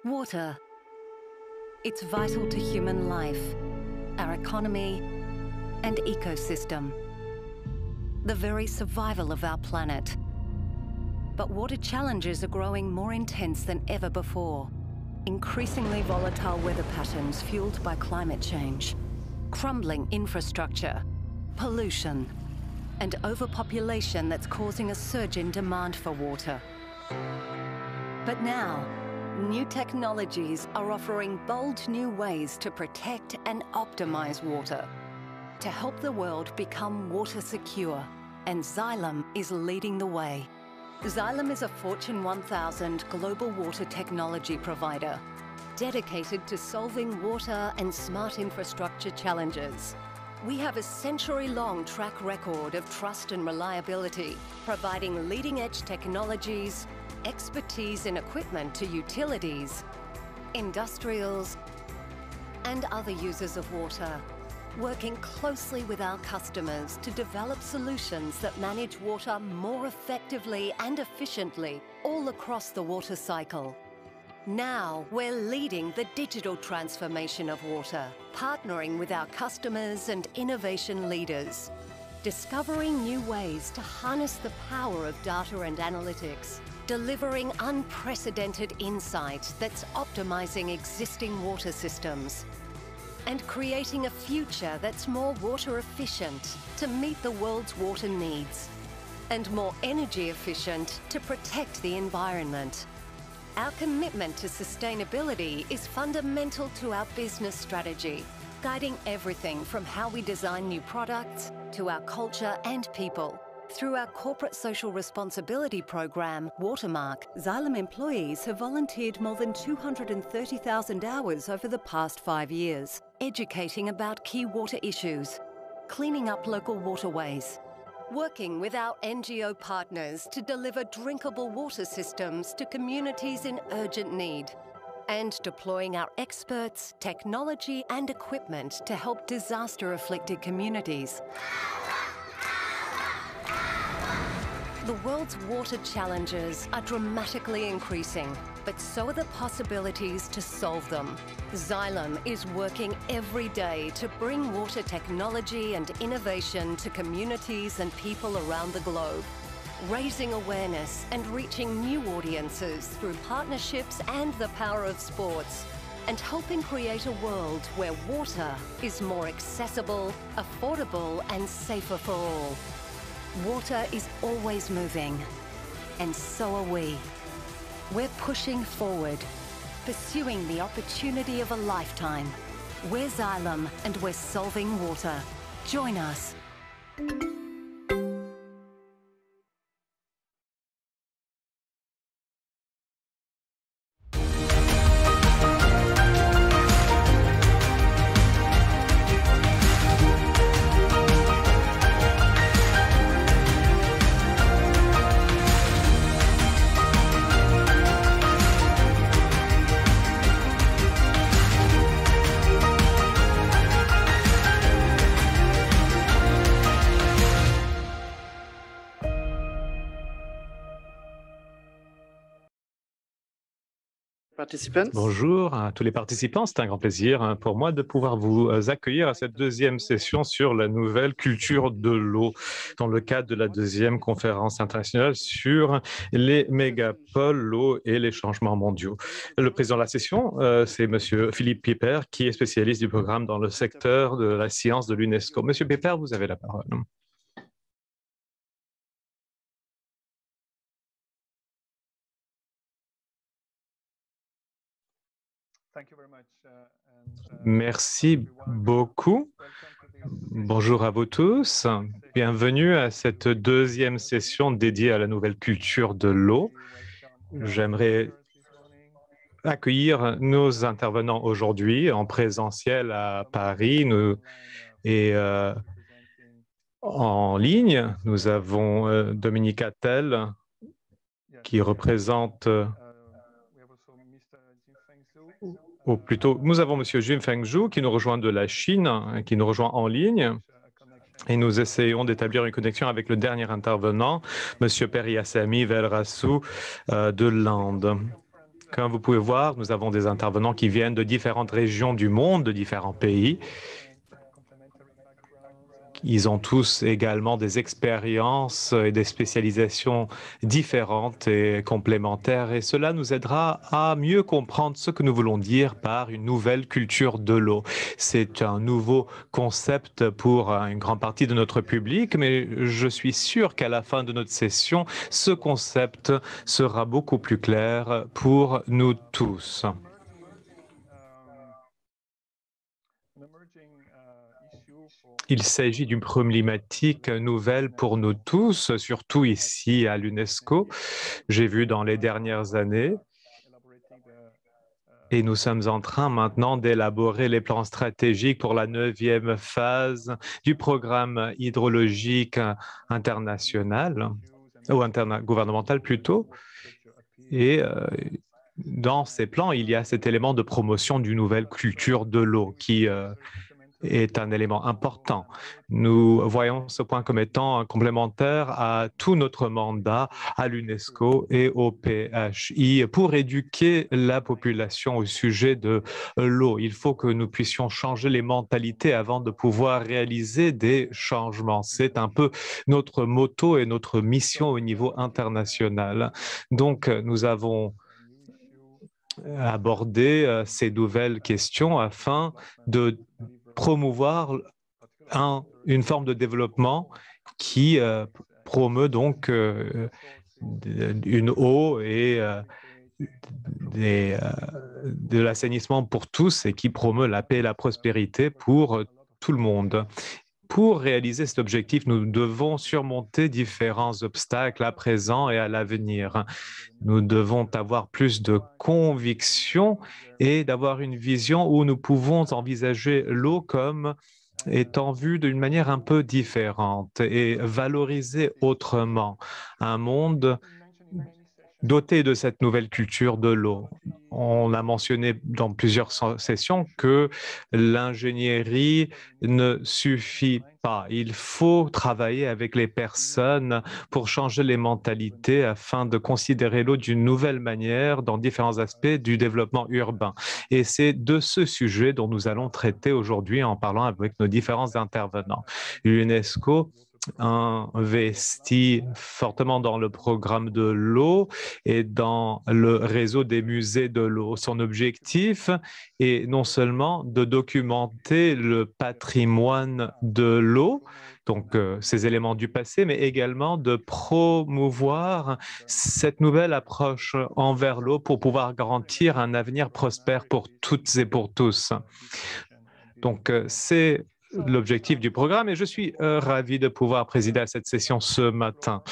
Water. It's vital to human life, our economy, and ecosystem. The very survival of our planet. But water challenges are growing more intense than ever before. Increasingly volatile weather patterns fueled by climate change, crumbling infrastructure, pollution, and overpopulation that's causing a surge in demand for water. But now, new technologies are offering bold new ways to protect and optimize water, to help the world become water secure, and Xylem is leading the way. Xylem is a Fortune 1000 global water technology provider, dedicated to solving water and smart infrastructure challenges. We have a century-long track record of trust and reliability, providing leading-edge technologies, expertise in equipment to utilities, industrials, and other users of water, working closely with our customers to develop solutions that manage water more effectively and efficiently all across the water cycle. Now, we're leading the digital transformation of water, partnering with our customers and innovation leaders, discovering new ways to harness the power of data and analytics, delivering unprecedented insight that's optimizing existing water systems, and creating a future that's more water efficient to meet the world's water needs, and more energy efficient to protect the environment. Our commitment to sustainability is fundamental to our business strategy, guiding everything from how we design new products to our culture and people. Through our corporate social responsibility program, Watermark, Xylem employees have volunteered more than 230,000 hours over the past 5 years, educating about key water issues, cleaning up local waterways, working with our NGO partners to deliver drinkable water systems to communities in urgent need, and deploying our experts, technology, and equipment to help disaster-afflicted communities. The world's water challenges are dramatically increasing, but so are the possibilities to solve them. Xylem is working every day to bring water technology and innovation to communities and people around the globe, raising awareness and reaching new audiences through partnerships and the power of sports, and helping create a world where water is more accessible, affordable, and safer for all. Water is always moving, and so are we. We're pushing forward, pursuing the opportunity of a lifetime. We're Xylem, and we're solving water. Join us. Bonjour à tous les participants, c'est un grand plaisir pour moi de pouvoir vous accueillir à cette deuxième session sur la nouvelle culture de l'eau dans le cadre de la deuxième conférence internationale sur les mégapoles, l'eau et les changements mondiaux. Le président de la session, c'est Monsieur Philippe Pieper, qui est spécialiste du programme dans le secteur de la science de l'UNESCO. Monsieur Pieper, vous avez la parole. Merci beaucoup. Bonjour à vous tous. Bienvenue à cette deuxième session dédiée à la nouvelle culture de l'eau. J'aimerais accueillir nos intervenants aujourd'hui en présentiel à Paris et en ligne. Nous avons Dominique Attel qui représente... ou plutôt, nous avons M. Jim Fengzhou qui nous rejoint de la Chine, qui nous rejoint en ligne. Et nous essayons d'établir une connexion avec le dernier intervenant, M. Periasamy Velrassou de l'Inde. Comme vous pouvez voir, nous avons des intervenants qui viennent de différentes régions du monde, de différents pays. Ils ont tous également des expériences et des spécialisations différentes et complémentaires, et cela nous aidera à mieux comprendre ce que nous voulons dire par une nouvelle culture de l'eau. C'est un nouveau concept pour une grande partie de notre public, mais je suis sûr qu'à la fin de notre session, ce concept sera beaucoup plus clair pour nous tous. Il s'agit d'une problématique nouvelle pour nous tous, surtout ici à l'UNESCO. J'ai vu dans les dernières années, et nous sommes en train maintenant d'élaborer les plans stratégiques pour la 9e phase du programme hydrologique international, ou gouvernemental plutôt. Et dans ces plans, il y a cet élément de promotion d'une nouvelle culture de l'eau qui est un élément important. Nous voyons ce point comme étant complémentaire à tout notre mandat à l'UNESCO et au PHI pour éduquer la population au sujet de l'eau. Il faut que nous puissions changer les mentalités avant de pouvoir réaliser des changements. C'est un peu notre motto et notre mission au niveau international. Donc, nous avons abordé ces nouvelles questions afin de promouvoir une forme de développement qui promeut donc une eau et de l'assainissement pour tous et qui promeut la paix et la prospérité pour tout le monde. Pour réaliser cet objectif, nous devons surmonter différents obstacles à présent et à l'avenir. Nous devons avoir plus de conviction et d'avoir une vision où nous pouvons envisager l'eau comme étant vue d'une manière un peu différente et valoriser autrement un monde doté de cette nouvelle culture de l'eau. On a mentionné dans plusieurs sessions que l'ingénierie ne suffit pas. Il faut travailler avec les personnes pour changer les mentalités afin de considérer l'eau d'une nouvelle manière dans différents aspects du développement urbain. Et c'est de ce sujet dont nous allons traiter aujourd'hui en parlant avec nos différents intervenants. L'UNESCO investit fortement dans le programme de l'eau et dans le réseau des musées de l'eau. Son objectif est non seulement de documenter le patrimoine de l'eau, donc ces éléments du passé, mais également de promouvoir cette nouvelle approche envers l'eau pour pouvoir garantir un avenir prospère pour toutes et pour tous. Donc, c'est l'objectif du programme et je suis ravi de pouvoir présider à cette session ce matin.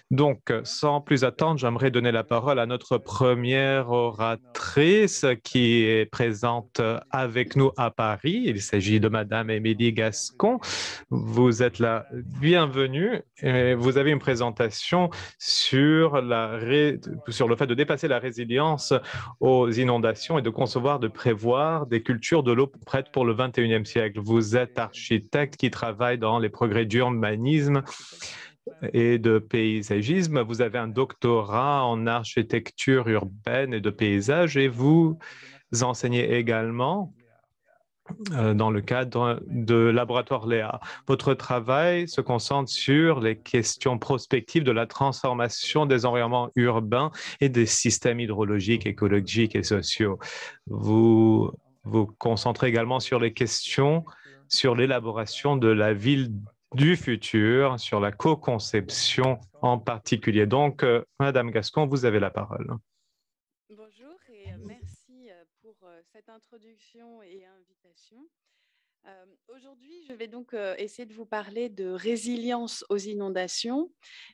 Donc, sans plus attendre, j'aimerais donner la parole à notre première oratrice qui est présente avec nous à Paris. Il s'agit de Madame Émilie Gascon. Vous êtes la bienvenue. Et vous avez une présentation sur le fait de dépasser la résilience aux inondations et de concevoir, de prévoir des cultures de l'eau prêtes pour le 21e siècle. Vous êtes architecte qui travaille dans les progrès d'urbanisme et de paysagisme. Vous avez un doctorat en architecture urbaine et de paysage et vous enseignez également dans le cadre de Laboratoire Léa. Votre travail se concentre sur les questions prospectives de la transformation des environnements urbains et des systèmes hydrologiques, écologiques et sociaux. Vous vous concentrez également sur les questions sur l'élaboration de la ville du futur, sur la co-conception en particulier. Donc, Madame Gascon, vous avez la parole. Bonjour et merci pour cette introduction et invitation. Aujourd'hui, je vais donc essayer de vous parler de résilience aux inondations,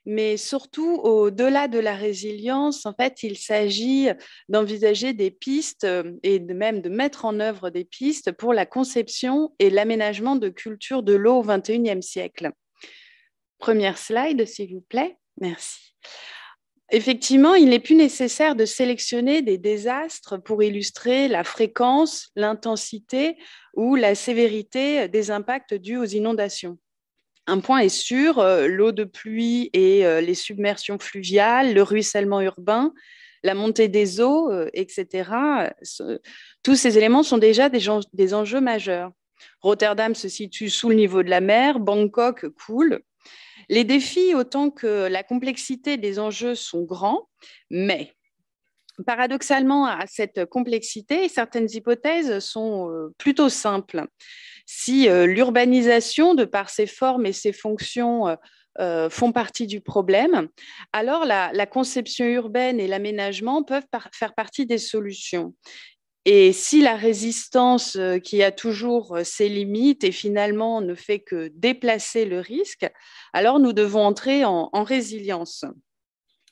mais surtout au-delà de la résilience, en fait, il s'agit d'envisager des pistes et même de mettre en œuvre des pistes pour la conception et l'aménagement de cultures de l'eau au XXIe siècle. Première slide, s'il vous plaît. Merci. Effectivement, il n'est plus nécessaire de sélectionner des désastres pour illustrer la fréquence, l'intensité ou la sévérité des impacts dus aux inondations. Un point est sûr, l'eau de pluie et les submersions fluviales, le ruissellement urbain la montée des eaux, etc. Tous ces éléments sont déjà des enjeux majeurs. Rotterdam se situe sous le niveau de la mer, Bangkok coule. Les défis, autant que la complexité des enjeux, sont grands, mais paradoxalement, à cette complexité, certaines hypothèses sont plutôt simples. Si l'urbanisation, de par ses formes et ses fonctions, font partie du problème, alors la conception urbaine et l'aménagement peuvent faire partie des solutions. Et si la résistance qui a toujours ses limites et finalement ne fait que déplacer le risque, alors nous devons entrer en résilience.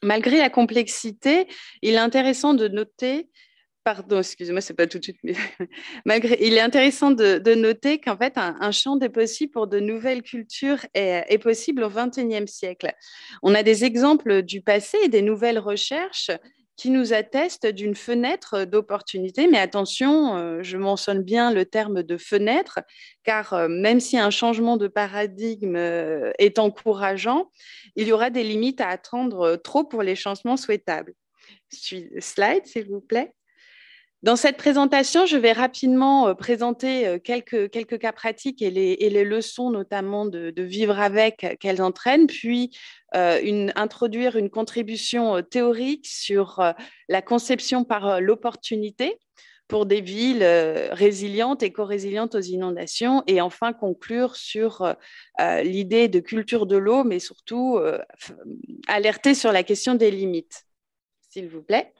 Malgré la complexité, il est intéressant de noter, pardon, excusez-moi, c'est pas tout de suite, mais il est intéressant de noter qu'en fait, un champ des possibles pour de nouvelles cultures est possible au XXIe siècle. On a des exemples du passé et des nouvelles recherches qui nous attestent d'une fenêtre d'opportunité. Mais attention, je mentionne bien le terme de fenêtre, car même si un changement de paradigme est encourageant, il y aura des limites à attendre trop pour les changements souhaitables. Slide, s'il vous plaît. Dans cette présentation, je vais rapidement présenter quelques cas pratiques et les leçons, notamment de vivre avec qu'elles entraînent, puis introduire une contribution théorique sur la conception par l'opportunité pour des villes résilientes, éco-résilientes aux inondations, et enfin conclure sur l'idée de culture de l'eau, mais surtout alerter sur la question des limites. S'il vous plaît.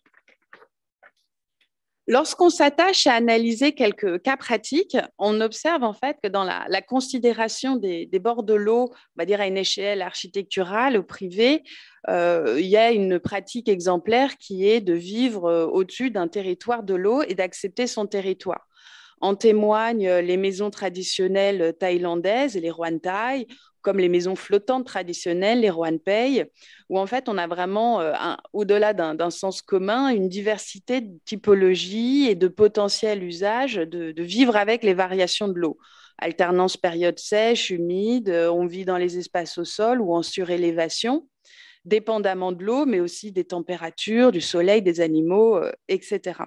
Lorsqu'on s'attache à analyser quelques cas pratiques, on observe en fait que dans la considération des bords de l'eau, on va dire à une échelle architecturale ou privée, il y a une pratique exemplaire qui est de vivre au-dessus d'un territoire de l'eau et d'accepter son territoire. En témoignent les maisons traditionnelles thaïlandaises, les Ruan Thai, comme les maisons flottantes traditionnelles, les Ruan Pei, où en fait on a vraiment, au-delà d'un sens commun, une diversité de typologies et de potentiels usages de vivre avec les variations de l'eau. Alternance période sèche, humide, on vit dans les espaces au sol ou en surélévation, dépendamment de l'eau, mais aussi des températures, du soleil, des animaux, etc.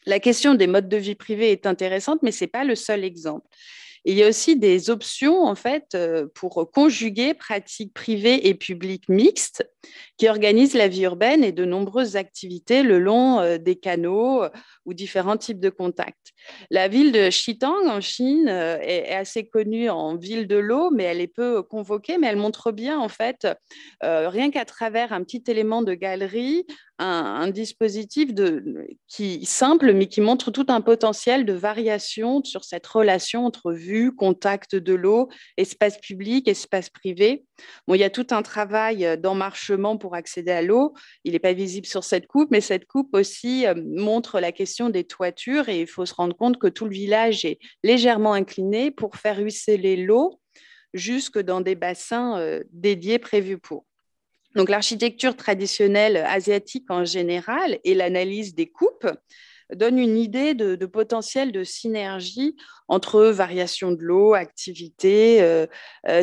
La question des modes de vie privés est intéressante, mais ce n'est pas le seul exemple. Et il y a aussi des options en fait pour conjuguer pratiques privées et publiques mixtes qui organisent la vie urbaine et de nombreuses activités le long des canaux ou différents types de contacts. La ville de Xitang en Chine est assez connue en ville de l'eau, mais elle est peu convoquée, mais elle montre bien en fait, rien qu'à travers un petit élément de galerie, un dispositif simple, mais qui montre tout un potentiel de variation sur cette relation entre vue, contact de l'eau, espace public, espace privé. Bon, il y a tout un travail d'emmarchement pour accéder à l'eau. Il n'est pas visible sur cette coupe, mais cette coupe aussi montre la question des toitures et il faut se rendre compte que tout le village est légèrement incliné pour faire ruisseler l'eau jusque dans des bassins dédiés prévus pour. Donc, l'architecture traditionnelle asiatique en général et l'analyse des coupes donnent une idée de potentiel de synergie entre variation de l'eau, activité,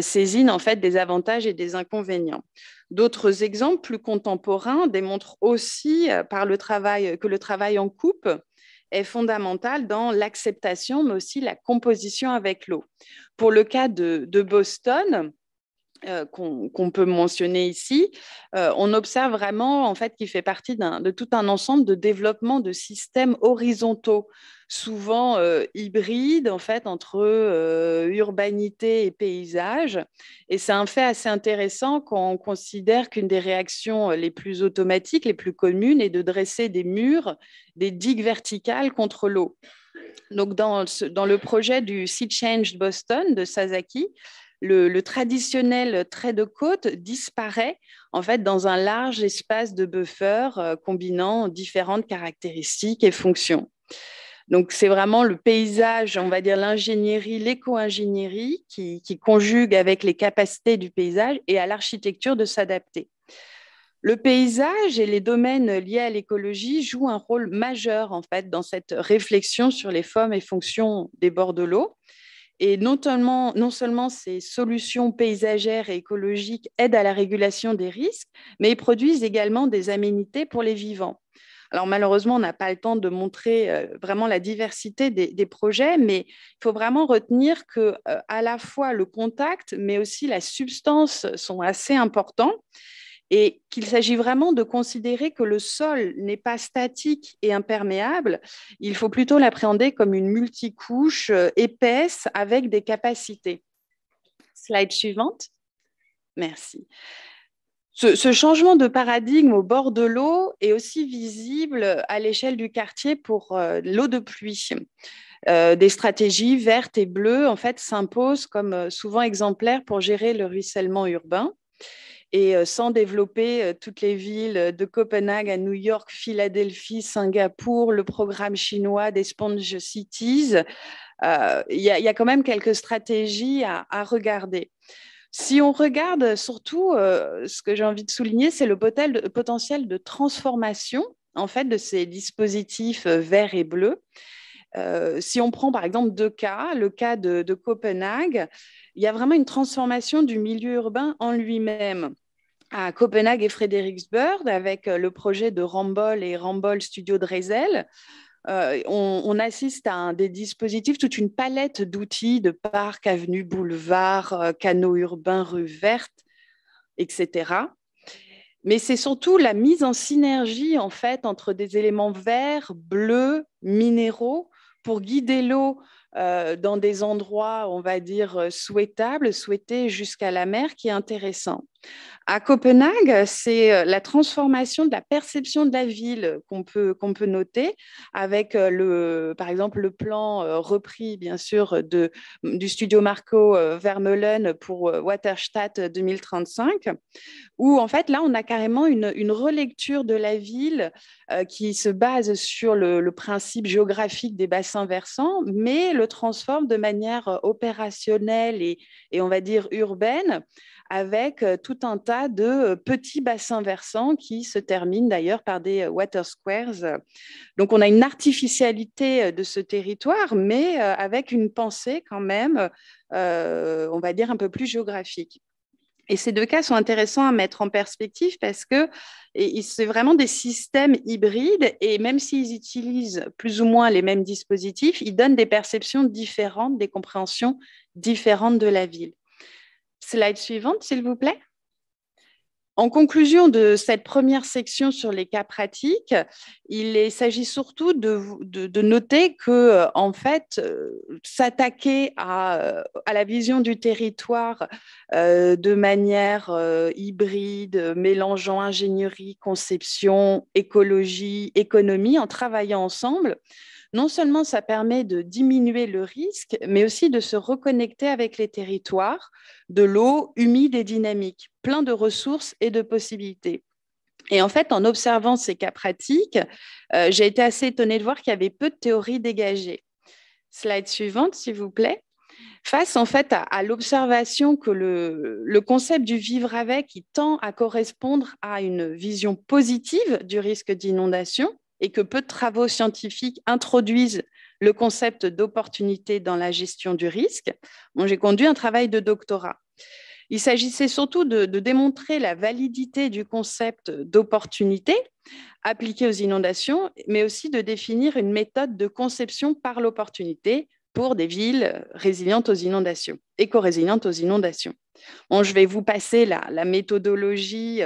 saisine en fait des avantages et des inconvénients. D'autres exemples plus contemporains démontrent aussi que le travail en coupe est fondamental dans l'acceptation, mais aussi la composition avec l'eau. Pour le cas de Boston, qu'on peut mentionner ici, on observe vraiment en fait qu'il fait partie de tout un ensemble de développement de systèmes horizontaux, souvent hybrides en fait entre urbanité et paysage. Et c'est un fait assez intéressant quand on considère qu'une des réactions les plus automatiques, les plus communes, est de dresser des murs, des digues verticales contre l'eau. Donc dans le projet du Sea Change Boston de Sasaki, le traditionnel trait de côte disparaît en fait dans un large espace de buffer combinant différentes caractéristiques et fonctions. Donc, c'est vraiment le paysage, on va dire l'ingénierie, l'éco-ingénierie qui conjugue avec les capacités du paysage et à l'architecture de s'adapter. Le paysage et les domaines liés à l'écologie jouent un rôle majeur en fait dans cette réflexion sur les formes et fonctions des bords de l'eau. Et non seulement ces solutions paysagères et écologiques aident à la régulation des risques, mais ils produisent également des aménités pour les vivants. Alors malheureusement, on n'a pas le temps de montrer vraiment la diversité des projets, mais il faut vraiment retenir que à la fois le contact, mais aussi la substance sont assez importants et qu'il s'agit vraiment de considérer que le sol n'est pas statique et imperméable, il faut plutôt l'appréhender comme une multicouche épaisse avec des capacités. Slide suivante. Merci. Ce changement de paradigme au bord de l'eau est aussi visible à l'échelle du quartier pour l'eau de pluie. Des stratégies vertes et bleues en fait, s'imposent comme souvent exemplaires pour gérer le ruissellement urbain. Et sans développer toutes les villes de Copenhague à New York, Philadelphie, Singapour, le programme chinois des Sponge Cities, il y a quand même quelques stratégies à regarder. Si on regarde surtout, ce que j'ai envie de souligner, c'est le potentiel de transformation en fait, de ces dispositifs verts et bleus. Si on prend par exemple deux cas, le cas de Copenhague, il y a vraiment une transformation du milieu urbain en lui-même. À Copenhague et Frederiksberg, avec le projet de Ramboll et Ramboll Studio Dreisel, on assiste à des dispositifs, toute une palette d'outils de parcs, avenues, boulevards, canaux urbains, rues vertes, etc. Mais c'est surtout la mise en synergie en fait entre des éléments verts, bleus, minéraux pour guider l'eau dans des endroits, on va dire, souhaitables, souhaités jusqu'à la mer, qui est intéressant. À Copenhague, c'est la transformation de la perception de la ville qu'on peut noter avec, par exemple, le plan repris, bien sûr, du studio Marco Vermeulen pour Waterstadt 2035, où, en fait, là, on a carrément une relecture de la ville qui se base sur le principe géographique des bassins versants, mais le transforme de manière opérationnelle et on va dire, urbaine, avec tout un tas de petits bassins versants qui se terminent d'ailleurs par des water squares. Donc, on a une artificialité de ce territoire, mais avec une pensée quand même, on va dire, un peu plus géographique. Et ces deux cas sont intéressants à mettre en perspective parce que c'est vraiment des systèmes hybrides et même s'ils utilisent plus ou moins les mêmes dispositifs, ils donnent des perceptions différentes, des compréhensions différentes de la ville. Slide suivante, s'il vous plaît. En conclusion de cette première section sur les cas pratiques, il s'agit surtout de noter que, en fait, s'attaquer à la vision du territoire de manière hybride, mélangeant ingénierie, conception, écologie, économie, en travaillant ensemble, non seulement ça permet de diminuer le risque, mais aussi de se reconnecter avec les territoires, de l'eau humide et dynamique, plein de ressources et de possibilités. Et en fait, en observant ces cas pratiques, j'ai été assez étonnée de voir qu'il y avait peu de théories dégagées. Slide suivante, s'il vous plaît. Face en fait à l'observation que le concept du vivre avec, il tend à correspondre à une vision positive du risque d'inondation, et que peu de travaux scientifiques introduisent le concept d'opportunité dans la gestion du risque, j'ai conduit un travail de doctorat. Il s'agissait surtout de démontrer la validité du concept d'opportunité appliqué aux inondations, mais aussi de définir une méthode de conception par l'opportunité pour des villes résilientes aux inondations, éco-résilientes aux inondations. Je vais vous passer la méthodologie.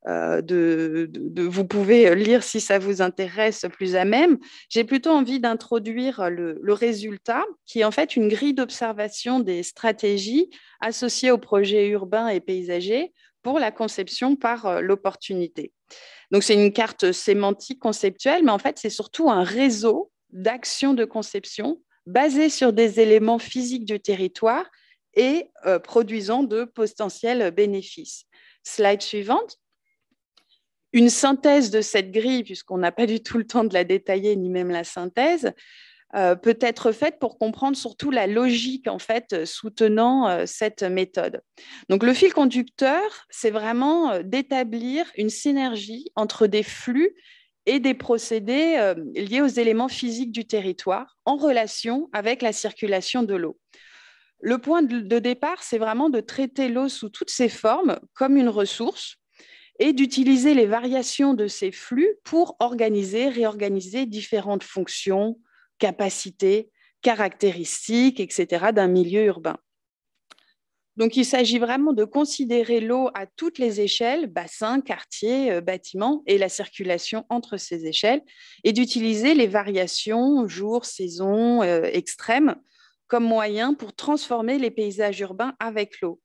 Vous pouvez lire si ça vous intéresse plus à même. J'ai plutôt envie d'introduire le résultat, qui est en fait une grille d'observation des stratégies associées aux projets urbains et paysagers pour la conception par l'opportunité. Donc, c'est une carte sémantique conceptuelle, mais en fait, c'est surtout un réseau d'actions de conception basées sur des éléments physiques du territoire et produisant de potentiels bénéfices. Slide suivante. Une synthèse de cette grille, puisqu'on n'a pas du tout le temps de la détailler, ni même la synthèse, peut être faite pour comprendre surtout la logique en fait soutenant cette méthode. Donc le fil conducteur, c'est vraiment d'établir une synergie entre des flux et des procédés liés aux éléments physiques du territoire en relation avec la circulation de l'eau. Le point de départ, c'est vraiment de traiter l'eau sous toutes ses formes comme une ressource. et d'utiliser les variations de ces flux pour organiser, réorganiser différentes fonctions, capacités, caractéristiques, etc. d'un milieu urbain. Donc, il s'agit vraiment de considérer l'eau à toutes les échelles, bassins, quartiers, bâtiments, et la circulation entre ces échelles, et d'utiliser les variations, jours, saisons, extrêmes, comme moyen pour transformer les paysages urbains avec l'eau.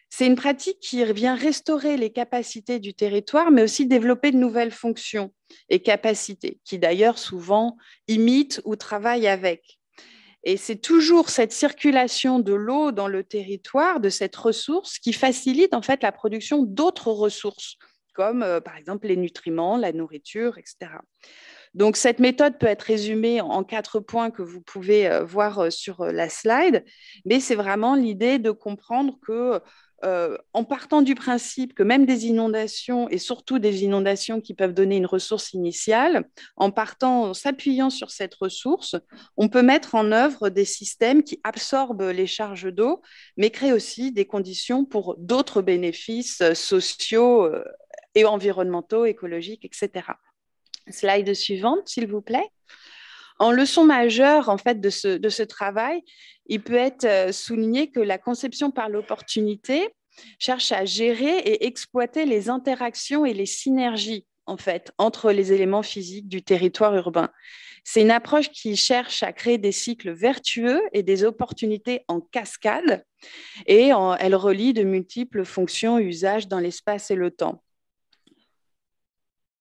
C'est une pratique qui vient restaurer les capacités du territoire, mais aussi développer de nouvelles fonctions et capacités, qui d'ailleurs souvent imitent ou travaillent avec. Et c'est toujours cette circulation de l'eau dans le territoire, de cette ressource, qui facilite en fait la production d'autres ressources, comme par exemple les nutriments, la nourriture, etc. Donc, cette méthode peut être résumée en 4 points que vous pouvez voir sur la slide, mais c'est vraiment l'idée de comprendre que en partant du principe que même des inondations, et surtout des inondations qui peuvent donner une ressource initiale, en s'appuyant sur cette ressource, on peut mettre en œuvre des systèmes qui absorbent les charges d'eau, mais créent aussi des conditions pour d'autres bénéfices sociaux et environnementaux, écologiques, etc. Slide suivante, s'il vous plaît. En leçon majeure en fait, de ce travail, il peut être souligné que la conception par l'opportunité cherche à gérer et exploiter les interactions et les synergies en fait, entre les éléments physiques du territoire urbain. C'est une approche qui cherche à créer des cycles vertueux et des opportunités en cascade, et elle relie de multiples fonctions et usages dans l'espace et le temps.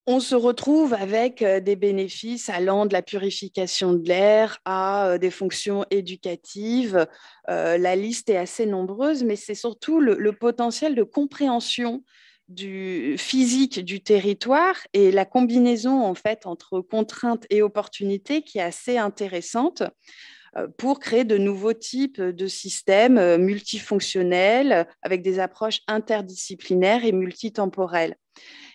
On se retrouve avec des bénéfices allant de la purification de l'air à des fonctions éducatives. La liste est assez nombreuse, mais c'est surtout le potentiel de compréhension du physique du territoire et la combinaison en fait entre contraintes et opportunités qui est assez intéressante pour créer de nouveaux types de systèmes multifonctionnels avec des approches interdisciplinaires et multitemporelles.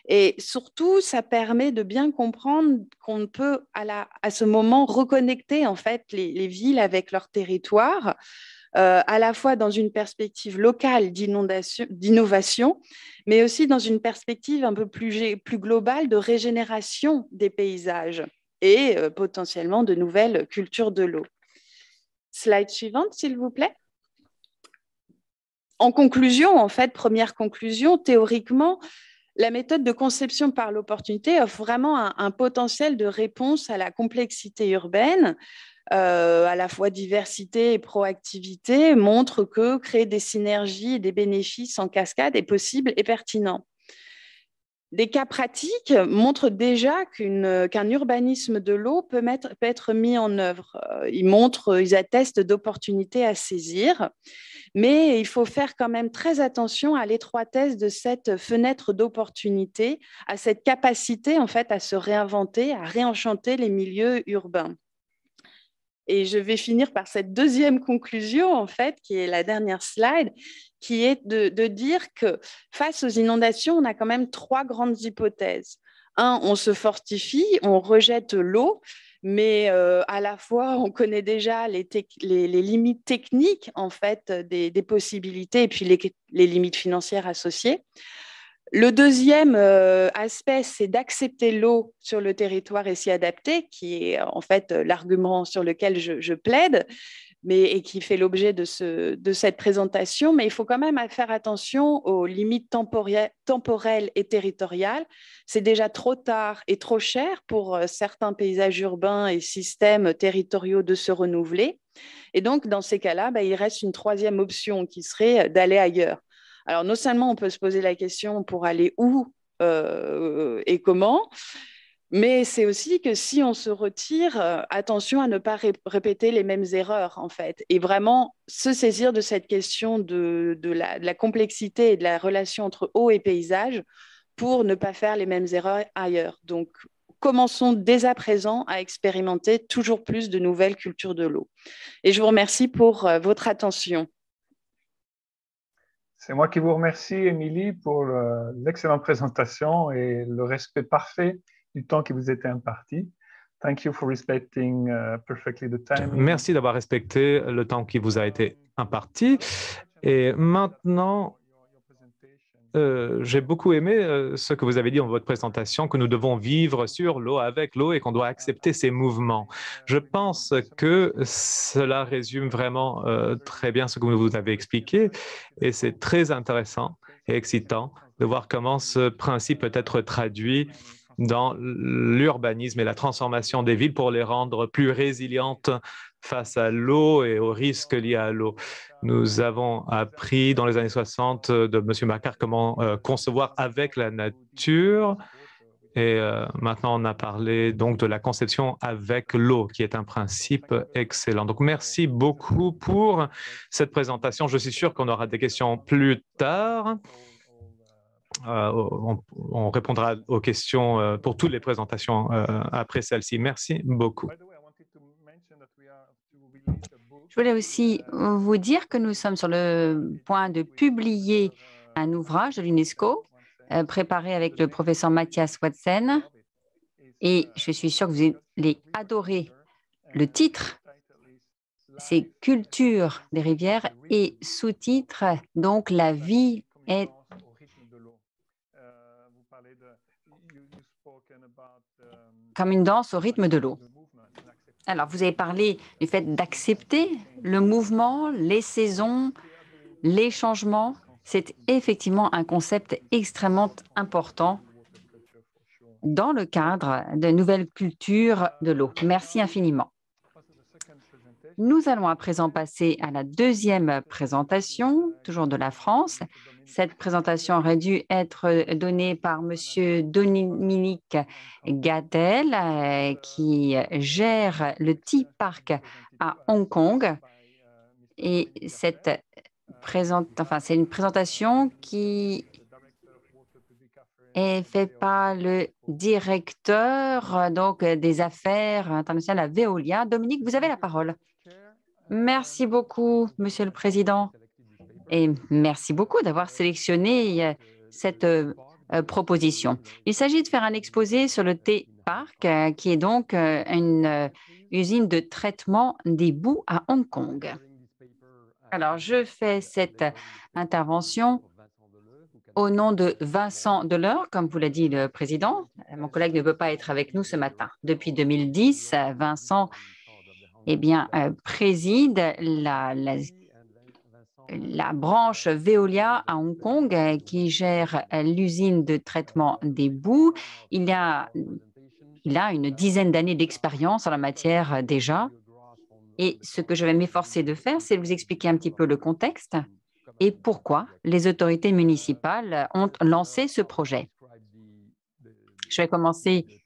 Et surtout, ça permet de bien comprendre qu'on peut à ce moment reconnecter en fait les villes avec leur territoire, à la fois dans une perspective locale d'innovation, mais aussi dans une perspective un peu plus globale de régénération des paysages et potentiellement de nouvelles cultures de l'eau. Slide suivante, s'il vous plaît. En conclusion, en fait, première conclusion, théoriquement, la méthode de conception par l'opportunité offre vraiment un potentiel de réponse à la complexité urbaine, à la fois diversité et proactivité, montre que créer des synergies et des bénéfices en cascade est possible et pertinent. Des cas pratiques montrent déjà qu'un urbanisme de l'eau peut être mis en œuvre. Ils attestent d'opportunités à saisir, mais il faut faire quand même très attention à l'étroitesse de cette fenêtre d'opportunité, à cette capacité en fait à se réinventer, à réenchanter les milieux urbains. Et je vais finir par cette deuxième conclusion, en fait, qui est la dernière slide, qui est de dire que face aux inondations, on a quand même 3 grandes hypothèses. On se fortifie, on rejette l'eau, mais à la fois, on connaît déjà les limites techniques, en fait, des possibilités et puis les limites financières associées. Le deuxième aspect, c'est d'accepter l'eau sur le territoire et s'y adapter, qui est en fait l'argument sur lequel je plaide, et qui fait l'objet de cette présentation. Mais il faut quand même faire attention aux limites temporelles et territoriales. C'est déjà trop tard et trop cher pour certains paysages urbains et systèmes territoriaux de se renouveler. Et donc, dans ces cas-là, il reste une troisième option qui serait d'aller ailleurs. Alors, non seulement on peut se poser la question pour aller où et comment, mais c'est aussi que si on se retire, attention à ne pas répéter les mêmes erreurs, en fait, et vraiment se saisir de cette question de la complexité et de la relation entre eau et paysage pour ne pas faire les mêmes erreurs ailleurs. Donc, commençons dès à présent à expérimenter toujours plus de nouvelles cultures de l'eau. Et je vous remercie pour votre attention. C'est moi qui vous remercie, Émilie, pour l'excellente présentation et le respect parfait du temps qui vous était imparti. Thank you for respecting perfectly the time. Merci d'avoir respecté le temps qui vous a été imparti. Et maintenant, j'ai beaucoup aimé ce que vous avez dit dans votre présentation, que nous devons vivre sur l'eau, avec l'eau et qu'on doit accepter ces mouvements. Je pense que cela résume vraiment très bien ce que vous avez expliqué et c'est très intéressant et excitant de voir comment ce principe peut être traduit dans l'urbanisme et la transformation des villes pour les rendre plus résilientes face à l'eau et aux risques liés à l'eau. Nous avons appris dans les années 60 de M. Macquart comment concevoir avec la nature. Et maintenant, on a parlé donc de la conception avec l'eau, qui est un principe excellent. Donc, merci beaucoup pour cette présentation. Je suis sûr qu'on aura des questions plus tard. On répondra aux questions pour toutes les présentations après celle-ci. Merci beaucoup. Je voulais aussi vous dire que nous sommes sur le point de publier un ouvrage de l'UNESCO préparé avec le professeur Matthias Watson et je suis sûre que vous allez adorer le titre. C'est « Culture des rivières » et sous-titre « Donc la vie est » comme une danse au rythme de l'eau. Alors, vous avez parlé du fait d'accepter le mouvement, les saisons, les changements. C'est effectivement un concept extrêmement important dans le cadre de nouvelles cultures de l'eau. Merci infiniment. Nous allons à présent passer à la deuxième présentation, toujours de la France. Cette présentation aurait dû être donnée par M. Dominique Gadel, qui gère le Tea Park à Hong Kong. Et c'est une présentation qui est faite par le directeur des affaires internationales à Veolia. Dominique, vous avez la parole. Merci beaucoup, Monsieur le Président. Et merci beaucoup d'avoir sélectionné cette proposition. Il s'agit de faire un exposé sur le Tea Park, qui est donc une usine de traitement des boues à Hong Kong. Alors, je fais cette intervention au nom de Vincent Deleur, comme vous l'a dit le Président. Mon collègue ne peut pas être avec nous ce matin. Depuis 2010, Vincent préside la branche Veolia à Hong Kong qui gère l'usine de traitement des boues. Il a une dizaine d'années d'expérience en la matière déjà. Et ce que je vais m'efforcer de faire, c'est de vous expliquer un petit peu le contexte et pourquoi les autorités municipales ont lancé ce projet. Je vais commencer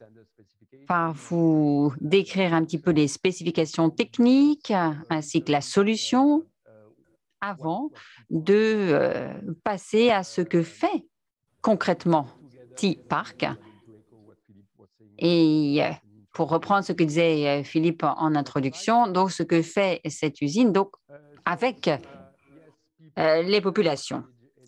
par vous décrire un petit peu les spécifications techniques ainsi que la solution avant de passer à ce que fait concrètement Tea Park. Et pour reprendre ce que disait Philippe en introduction, donc ce que fait cette usine avec les populations.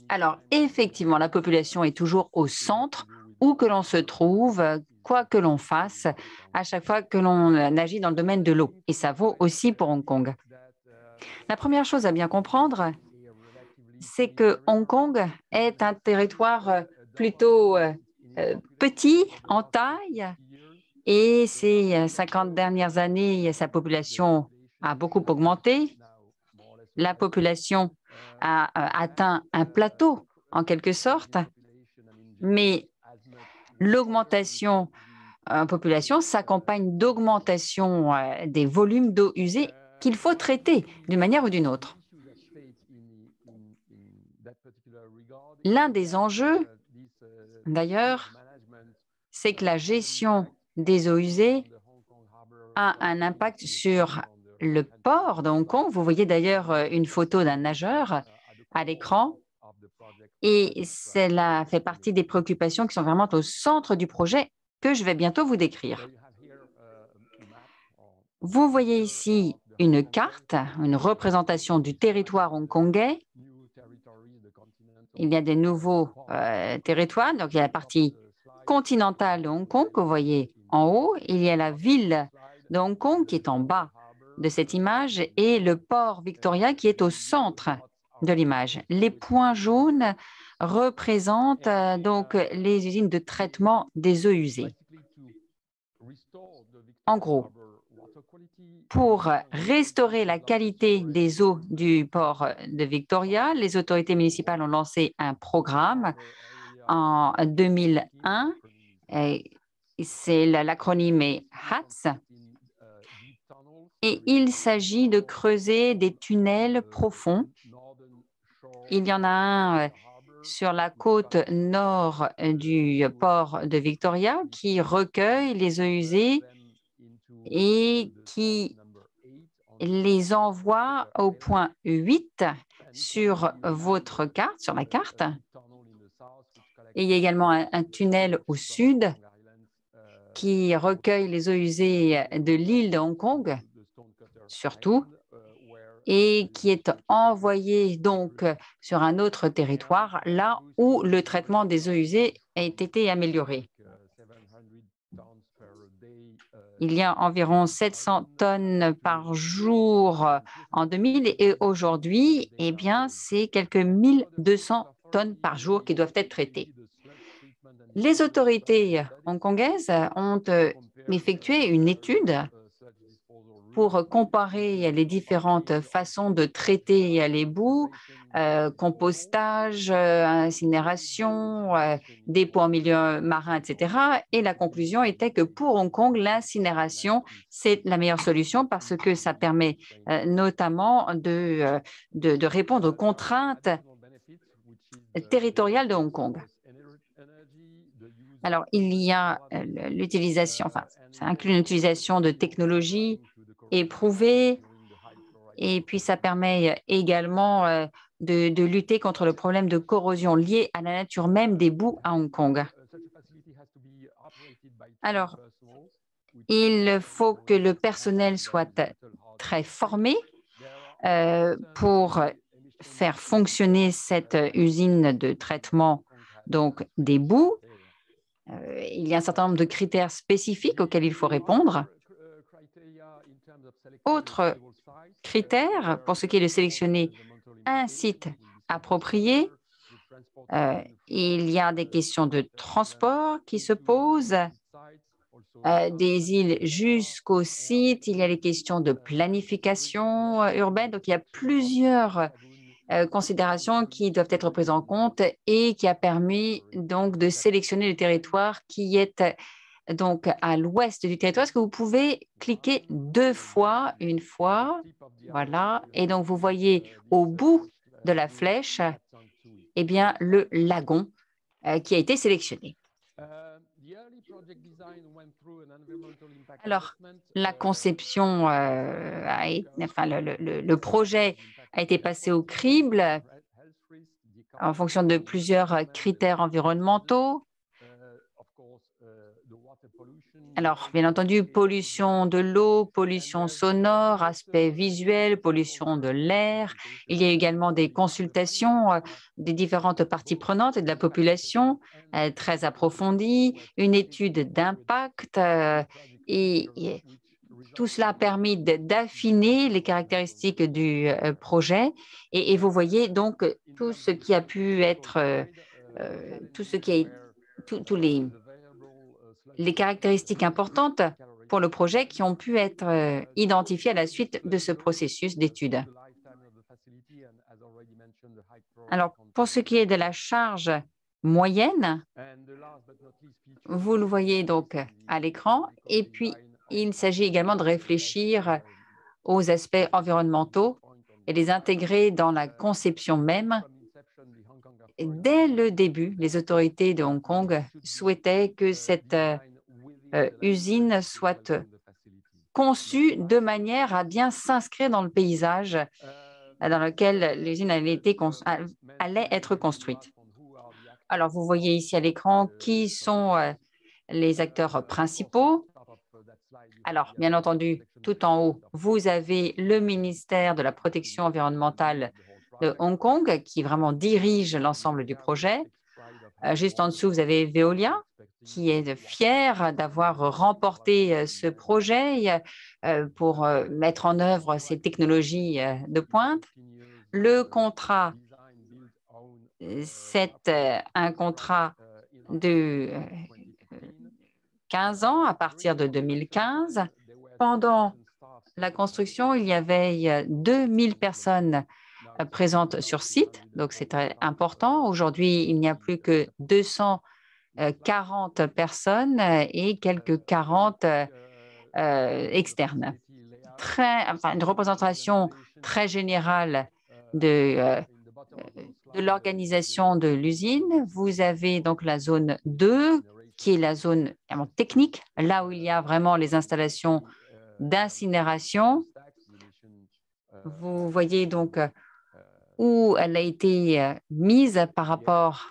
Alors, effectivement, la population est toujours au centre, où que l'on se trouve, quoi que l'on fasse, à chaque fois que l'on agit dans le domaine de l'eau. Et ça vaut aussi pour Hong Kong. La première chose à bien comprendre, c'est que Hong Kong est un territoire plutôt petit en taille et ces 50 dernières années, sa population a beaucoup augmenté. La population a atteint un plateau en quelque sorte, mais l'augmentation en population s'accompagne d'augmentation des volumes d'eau usée qu'il faut traiter d'une manière ou d'une autre. L'un des enjeux, d'ailleurs, c'est que la gestion des eaux usées a un impact sur le port de Hong Kong. Vous voyez d'ailleurs une photo d'un nageur à l'écran et cela fait partie des préoccupations qui sont vraiment au centre du projet que je vais bientôt vous décrire. Vous voyez ici une carte, une représentation du territoire hongkongais. Il y a des nouveaux territoires. Donc, il y a la partie continentale de Hong Kong que vous voyez en haut. Il y a la ville de Hong Kong qui est en bas de cette image et le port Victoria qui est au centre de l'image. Les points jaunes représentent donc les usines de traitement des eaux usées. En gros, pour restaurer la qualité des eaux du port de Victoria, les autorités municipales ont lancé un programme en 2001. L'acronyme est HATS. Et il s'agit de creuser des tunnels profonds. Il y en a un sur la côte nord du port de Victoria qui recueille les eaux usées et qui les envoie au point 8 sur votre carte, sur la carte. Et il y a également un tunnel au sud qui recueille les eaux usées de l'île de Hong Kong, surtout, et qui est envoyé donc sur un autre territoire, là où le traitement des eaux usées a été amélioré. Il y a environ 700 tonnes par jour en 2000 et aujourd'hui, eh bien, c'est quelques 1200 tonnes par jour qui doivent être traitées. Les autorités hongkongaises ont effectué une étude pour comparer les différentes façons de traiter les boues, compostage, incinération, dépôt en milieu marin, etc. Et la conclusion était que pour Hong Kong, l'incinération, c'est la meilleure solution parce que ça permet notamment de répondre aux contraintes territoriales de Hong Kong. Alors, il y a l'utilisation, enfin, ça inclut une utilisation de technologies éprouvées, et puis ça permet également de lutter contre le problème de corrosion lié à la nature même des boues à Hong Kong. Alors, il faut que le personnel soit très formé pour faire fonctionner cette usine de traitement donc, des boues. Il y a un certain nombre de critères spécifiques auxquels il faut répondre. Autre critère, pour ce qui est de sélectionner un site approprié, il y a des questions de transport qui se posent, des îles jusqu'au site, il y a les questions de planification urbaine. Donc, il y a plusieurs considérations qui doivent être prises en compte et qui a permis donc de sélectionner le territoire qui est donc à l'ouest du territoire. Est-ce que vous pouvez cliquer deux fois, une fois, voilà, et donc vous voyez au bout de la flèche, eh bien, le lagon qui a été sélectionné. Alors, la conception, le projet a été passé au crible en fonction de plusieurs critères environnementaux. Alors, bien entendu, pollution de l'eau, pollution sonore, aspect visuel, pollution de l'air. Il y a également des consultations des différentes parties prenantes et de la population très approfondies, une étude d'impact et tout cela a permis d'affiner les caractéristiques du projet et vous voyez donc tout ce qui a pu être, tous les caractéristiques importantes pour le projet qui ont pu être identifiées à la suite de ce processus d'étude. Alors, pour ce qui est de la charge moyenne, vous le voyez donc à l'écran, et puis il s'agit également de réfléchir aux aspects environnementaux et les intégrer dans la conception même. Dès le début, les autorités de Hong Kong souhaitaient que cette usine soit conçue de manière à bien s'inscrire dans le paysage dans lequel l'usine allait être construite. Alors, vous voyez ici à l'écran qui sont les acteurs principaux. Alors, bien entendu, tout en haut, vous avez le ministère de la Protection environnementale de Hong Kong qui vraiment dirige l'ensemble du projet. Juste en dessous, vous avez Veolia, qui est fier d'avoir remporté ce projet pour mettre en œuvre ces technologies de pointe. Le contrat, c'est un contrat de 15 ans à partir de 2015. Pendant la construction, il y avait 2000 personnes présentes sur site, donc c'est très important. Aujourd'hui, il n'y a plus que 240 personnes et quelques 40 externes. Une représentation très générale de l'organisation de l'usine. Vous avez donc la zone 2, qui est la zone technique, là où il y a vraiment les installations d'incinération. Vous voyez donc où elle a été mise par rapport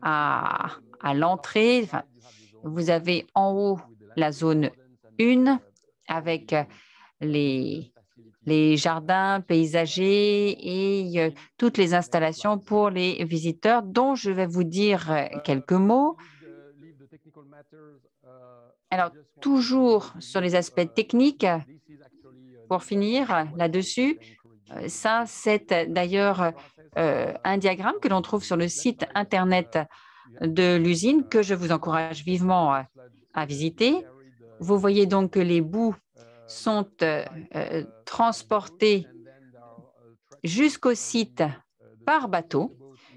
à l'entrée. Enfin, vous avez en haut la zone 1 avec les jardins paysagers et toutes les installations pour les visiteurs, dont je vais vous dire quelques mots. Alors, toujours sur les aspects techniques, pour finir là-dessus, ça, c'est d'ailleurs un diagramme que l'on trouve sur le site Internet de l'usine que je vous encourage vivement à visiter. Vous voyez donc que les boues sont transportés jusqu'au site par bateau,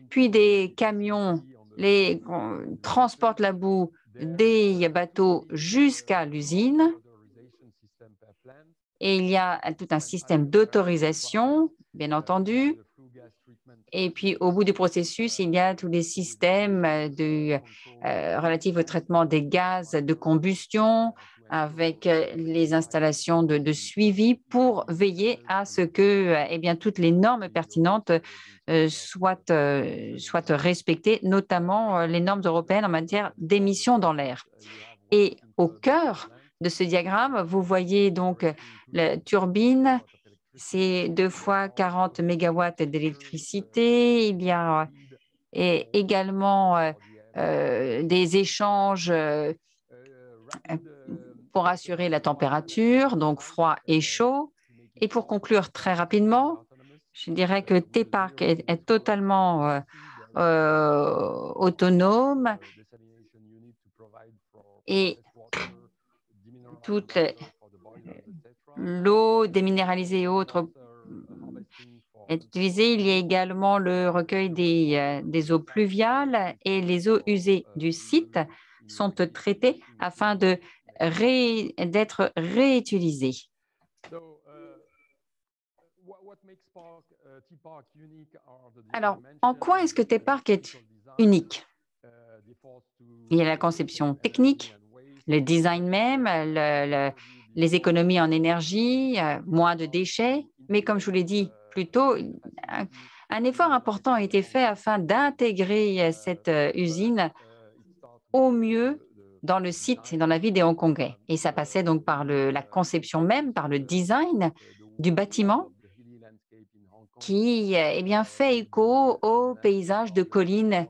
puis des camions transportent la boue des bateaux jusqu'à l'usine. Et il y a tout un système d'autorisation, bien entendu. Et puis, au bout du processus, il y a tous les systèmes relatifs au traitement des gaz de combustion, avec les installations de suivi pour veiller à ce que toutes les normes pertinentes soient respectées, notamment les normes européennes en matière d'émissions dans l'air. Et au cœur de ce diagramme, vous voyez donc la turbine, c'est 2 fois 40 mégawatts d'électricité. Il y a également des échanges pour assurer la température, donc froid et chaud. Et pour conclure très rapidement, je dirais que T-Park est totalement autonome et toute l'eau déminéralisée et autres est utilisée. Il y a également le recueil des eaux pluviales et les eaux usées du site sont traitées afin d'être réutilisées. Alors, en quoi est-ce que T-Park est unique? Il y a la conception technique, le design même, les économies en énergie, moins de déchets. Mais comme je vous l'ai dit plus tôt, un effort important a été fait afin d'intégrer cette usine au mieux dans le site et dans la vie des Hongkongais. Et ça passait donc par la conception même, par le design du bâtiment qui fait écho au paysage de collines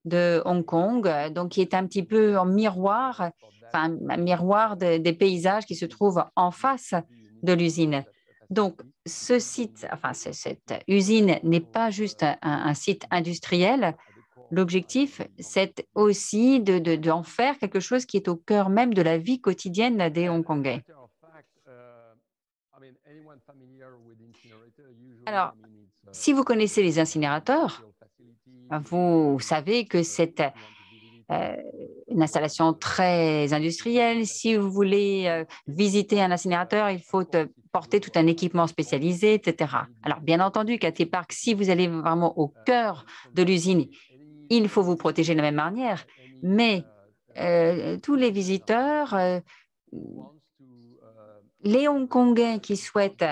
de Hong Kong, donc qui est un petit peu en miroir, un miroir des paysages qui se trouvent en face de l'usine. Donc, ce site, cette usine n'est pas juste un site industriel. L'objectif, c'est aussi d'en faire quelque chose qui est au cœur même de la vie quotidienne des Hongkongais. Alors, si vous connaissez les incinérateurs, vous savez que c'est une installation très industrielle. Si vous voulez visiter un incinérateur, il faut porter tout un équipement spécialisé, etc. Alors, bien entendu, qu'à T-Park, si vous allez vraiment au cœur de l'usine, il faut vous protéger de la même manière. Mais tous les visiteurs, les Hongkongais qui souhaitent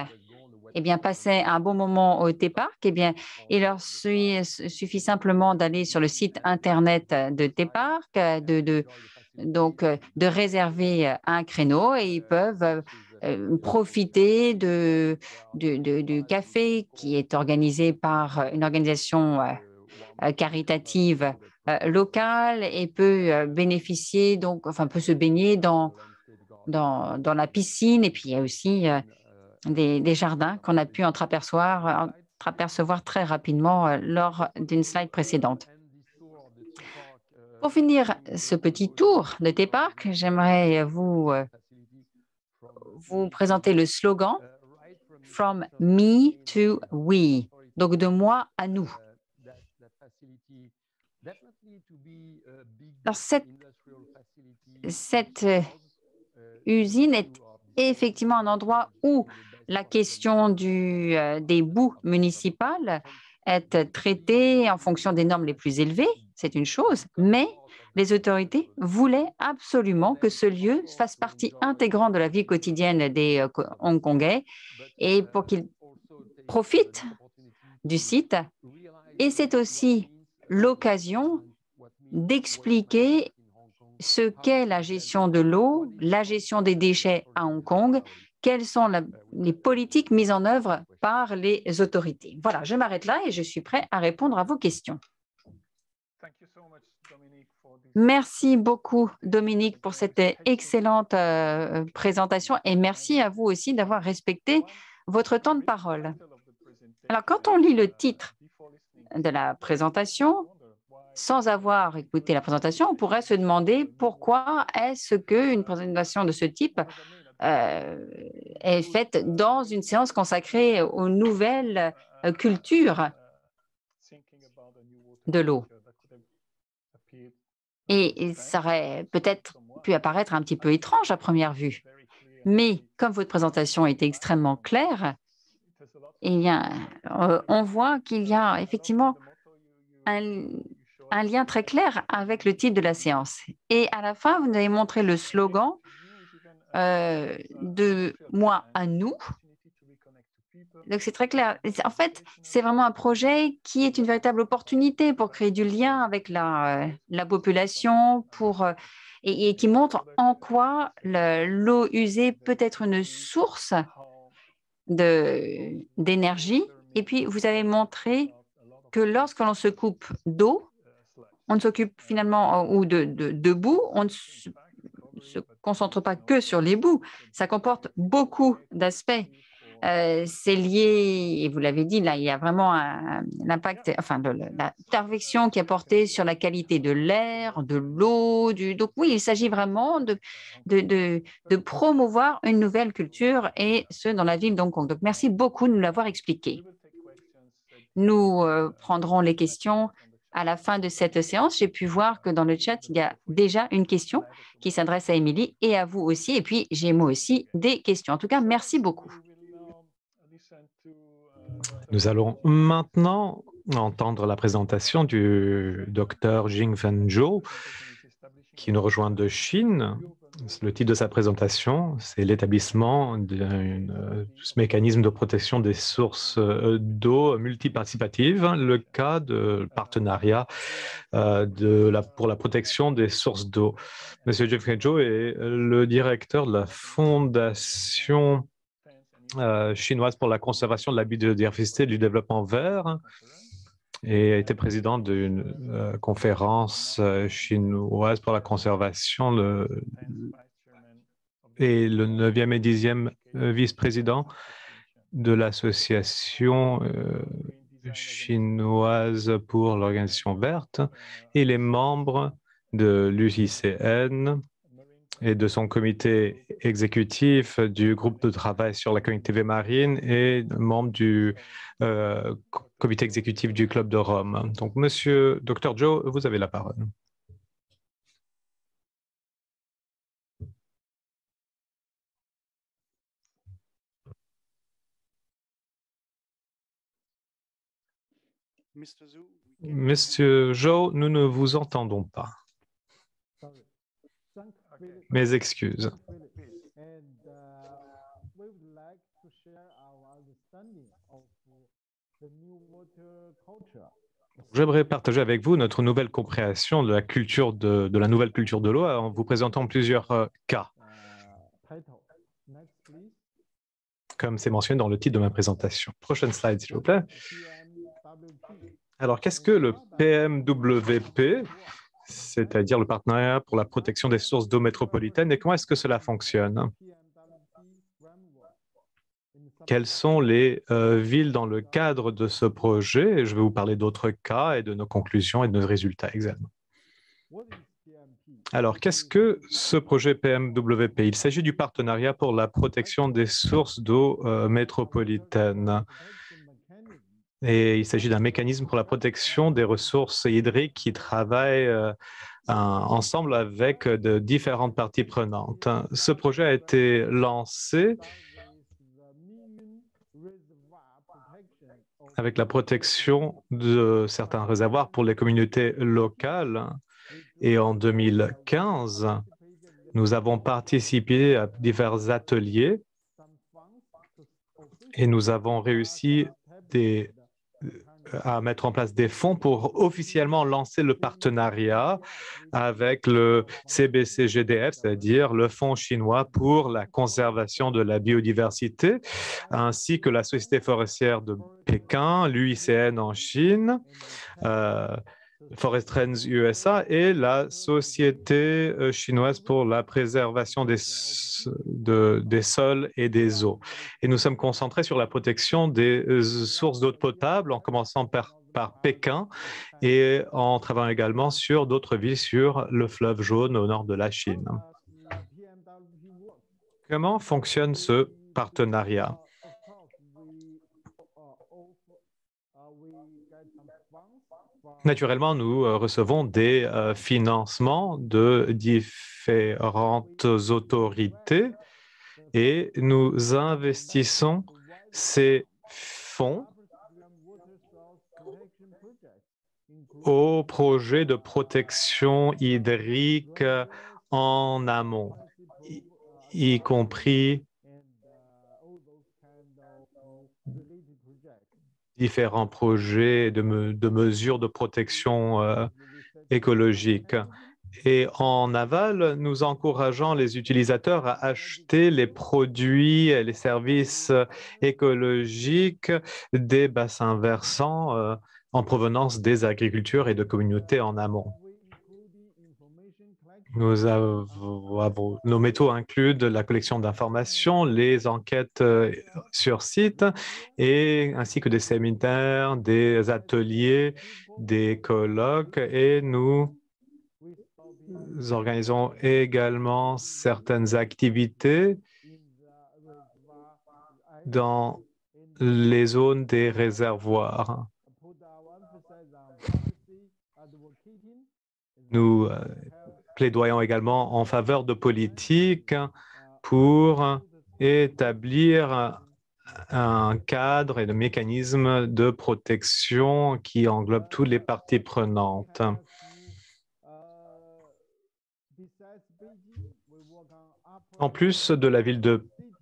passer un bon moment au T-Park, il leur suffit simplement d'aller sur le site Internet de T-Park, de réserver un créneau et ils peuvent profiter du café qui est organisé par une organisation caritative local et peut bénéficier, donc, enfin, peut se baigner dans la piscine. Et puis, il y a aussi des jardins qu'on a pu entreapercevoir très rapidement lors d'une slide précédente. Pour finir ce petit tour de T-Park, j'aimerais vous présenter le slogan « From me to we », donc de moi à nous. Alors, cette usine est effectivement un endroit où la question des boues municipales est traitée en fonction des normes les plus élevées, c'est une chose, mais les autorités voulaient absolument que ce lieu fasse partie intégrante de la vie quotidienne des Hongkongais et pour qu'ils profitent du site. Et c'est aussi l'occasion d'expliquer ce qu'est la gestion de l'eau, la gestion des déchets à Hong Kong, quelles sont les politiques mises en œuvre par les autorités. Voilà, je m'arrête là et je suis prêt à répondre à vos questions. Merci beaucoup, Dominique, pour cette excellente présentation et merci à vous aussi d'avoir respecté votre temps de parole. Alors, quand on lit le titre de la présentation, sans avoir écouté la présentation, on pourrait se demander pourquoi est-ce qu'une présentation de ce type est faite dans une séance consacrée aux nouvelles cultures de l'eau. Et ça aurait peut-être pu apparaître un petit peu étrange à première vue. Mais comme votre présentation était extrêmement claire, on voit qu'il y a effectivement un lien très clair avec le titre de la séance. Et à la fin, vous nous avez montré le slogan de « moi à nous ». Donc, c'est très clair. En fait, c'est vraiment un projet qui est une véritable opportunité pour créer du lien avec la population et qui montre en quoi l'eau usée peut être une source d'énergie. Et puis, vous avez montré que lorsque l'on se coupe d'eau, on ne s'occupe finalement, ou de boue, on ne se concentre pas que sur les boues. Ça comporte beaucoup d'aspects. C'est lié, et vous l'avez dit, là, il y a vraiment l'impact, enfin, l'intervention qui est portée sur la qualité de l'air, de l'eau. Donc oui, il s'agit vraiment de promouvoir une nouvelle culture, et ce, dans la ville d'Hong Kong. Donc merci beaucoup de nous l'avoir expliqué. Nous prendrons les questions à la fin de cette séance. J'ai pu voir que dans le chat, il y a déjà une question qui s'adresse à Émilie et à vous aussi. Et puis, j'ai moi aussi des questions. En tout cas, merci beaucoup. Nous allons maintenant entendre la présentation du docteur Jingfen Zhou, qui nous rejoint de Chine. Le titre de sa présentation, c'est l'établissement de ce mécanisme de protection des sources d'eau multiparticipative, le cas de partenariat pour la protection des sources d'eau. Monsieur Jingfen Zhou est le directeur de la fondation chinoise pour la conservation de la biodiversité et du développement vert et a été président d'une conférence chinoise pour la conservation et le 9e et 10e vice-président de l'association chinoise pour l'organisation verte et les membres de l'UICN et de son comité exécutif du groupe de travail sur la connectivité marine et membre du comité exécutif du Club de Rome. Donc, Monsieur Dr. Zhou, vous avez la parole. Monsieur Zhou, nous ne vous entendons pas. Mes excuses. J'aimerais partager avec vous notre nouvelle compréhension de la nouvelle culture de l'eau en vous présentant plusieurs cas, comme c'est mentionné dans le titre de ma présentation. Prochaine slide, s'il vous plaît. Alors, qu'est-ce que le PMWP, c'est-à-dire le partenariat pour la protection des sources d'eau métropolitaines, et comment est-ce que cela fonctionne? Quelles sont les villes dans le cadre de ce projet? Je vais vous parler d'autres cas et de nos conclusions et de nos résultats également. Alors, qu'est-ce que ce projet PMWP? Il s'agit du partenariat pour la protection des sources d'eau métropolitaines. Et il s'agit d'un mécanisme pour la protection des ressources hydriques qui travaille ensemble avec de différentes parties prenantes. Ce projet a été lancé avec la protection de certains réservoirs pour les communautés locales. Et en 2015, nous avons participé à divers ateliers et nous avons réussi à mettre en place des fonds pour officiellement lancer le partenariat avec le CBCGDF, c'est-à-dire le Fonds chinois pour la conservation de la biodiversité, ainsi que la Société forestière de Pékin, l'UICN en Chine, Forest Trends USA et la Société chinoise pour la préservation des sols et des eaux. Et nous sommes concentrés sur la protection des sources d'eau potable, en commençant par Pékin et en travaillant également sur d'autres villes sur le fleuve Jaune au nord de la Chine. Comment fonctionne ce partenariat? Naturellement, nous recevons des financements de différentes autorités et nous investissons ces fonds au projet de protection hydrique en amont, y compris différents projets de mesures de protection écologique. Et en aval, nous encourageons les utilisateurs à acheter les produits et les services écologiques des bassins versants en provenance des agricultures et de communautés en amont. Nos méthodes incluent la collection d'informations, les enquêtes sur site, ainsi que des séminaires, des ateliers, des colloques, et nous organisons également certaines activités dans les zones des réservoirs. Nous plaidoyons également en faveur de politiques pour établir un cadre et de mécanismes de protection qui englobent toutes les parties prenantes. En plus de la ville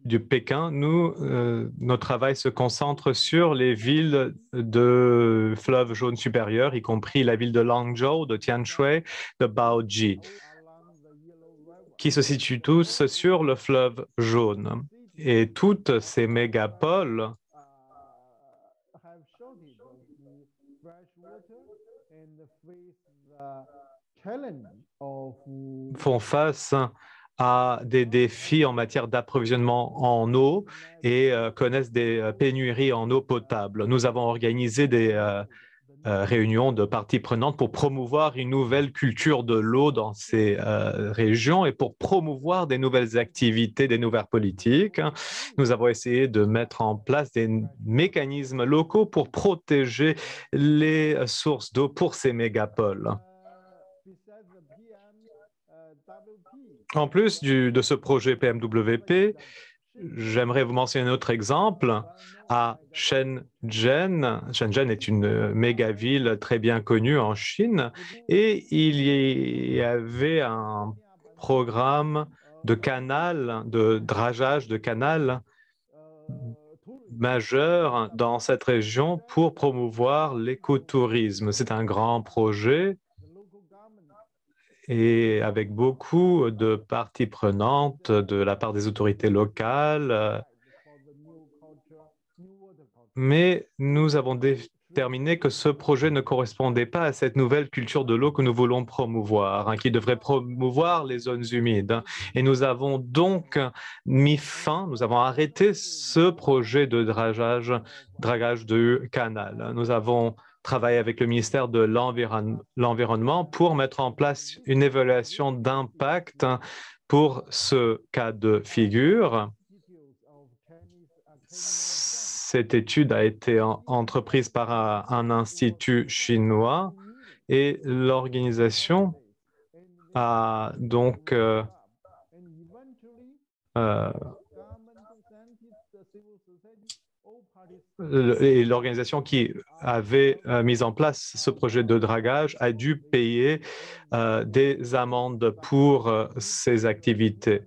du Pékin, notre travail se concentre sur les villes de fleuve jaune supérieur, y compris la ville de Langzhou, de Tianshui, de Baoji, qui se situent tous sur le fleuve jaune. Et toutes ces mégapoles font face à des défis en matière d'approvisionnement en eau et connaissent des pénuries en eau potable. Nous avons organisé des réunions de parties prenantes pour promouvoir une nouvelle culture de l'eau dans ces régions et pour promouvoir des nouvelles activités, des nouvelles politiques. Nous avons essayé de mettre en place des mécanismes locaux pour protéger les sources d'eau pour ces mégapoles. En plus de ce projet PMWP, j'aimerais vous mentionner un autre exemple. À Shenzhen, Shenzhen est une méga ville très bien connue en Chine, et il y avait un programme de canal, de drageage de canal majeur dans cette région pour promouvoir l'écotourisme. C'est un grand projet et avec beaucoup de parties prenantes de la part des autorités locales. Mais nous avons déterminé que ce projet ne correspondait pas à cette nouvelle culture de l'eau que nous voulons promouvoir, qui devrait promouvoir les zones humides. Et nous avons donc mis fin, nous avons arrêté ce projet de dragage du canal. Nous avons travaillé avec le ministère de l'Environnement pour mettre en place une évaluation d'impact pour ce cas de figure. Cette étude a été entreprise par un institut chinois et l'organisation a donc et l'organisation qui avait mis en place ce projet de dragage a dû payer des amendes pour ces activités.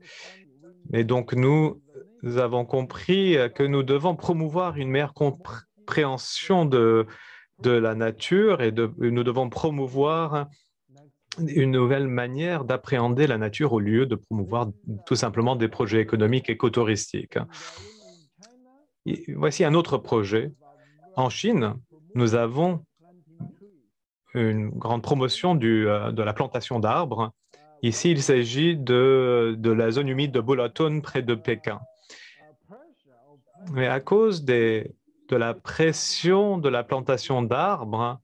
Et donc, nous avons compris que nous devons promouvoir une meilleure compréhension de la nature et nous devons promouvoir une nouvelle manière d'appréhender la nature au lieu de promouvoir tout simplement des projets économiques et écotouristiques. Voici un autre projet. En Chine, nous avons une grande promotion de la plantation d'arbres. Ici, il s'agit de la zone humide de Bulaton près de Pékin. Mais à cause de la pression de la plantation d'arbres,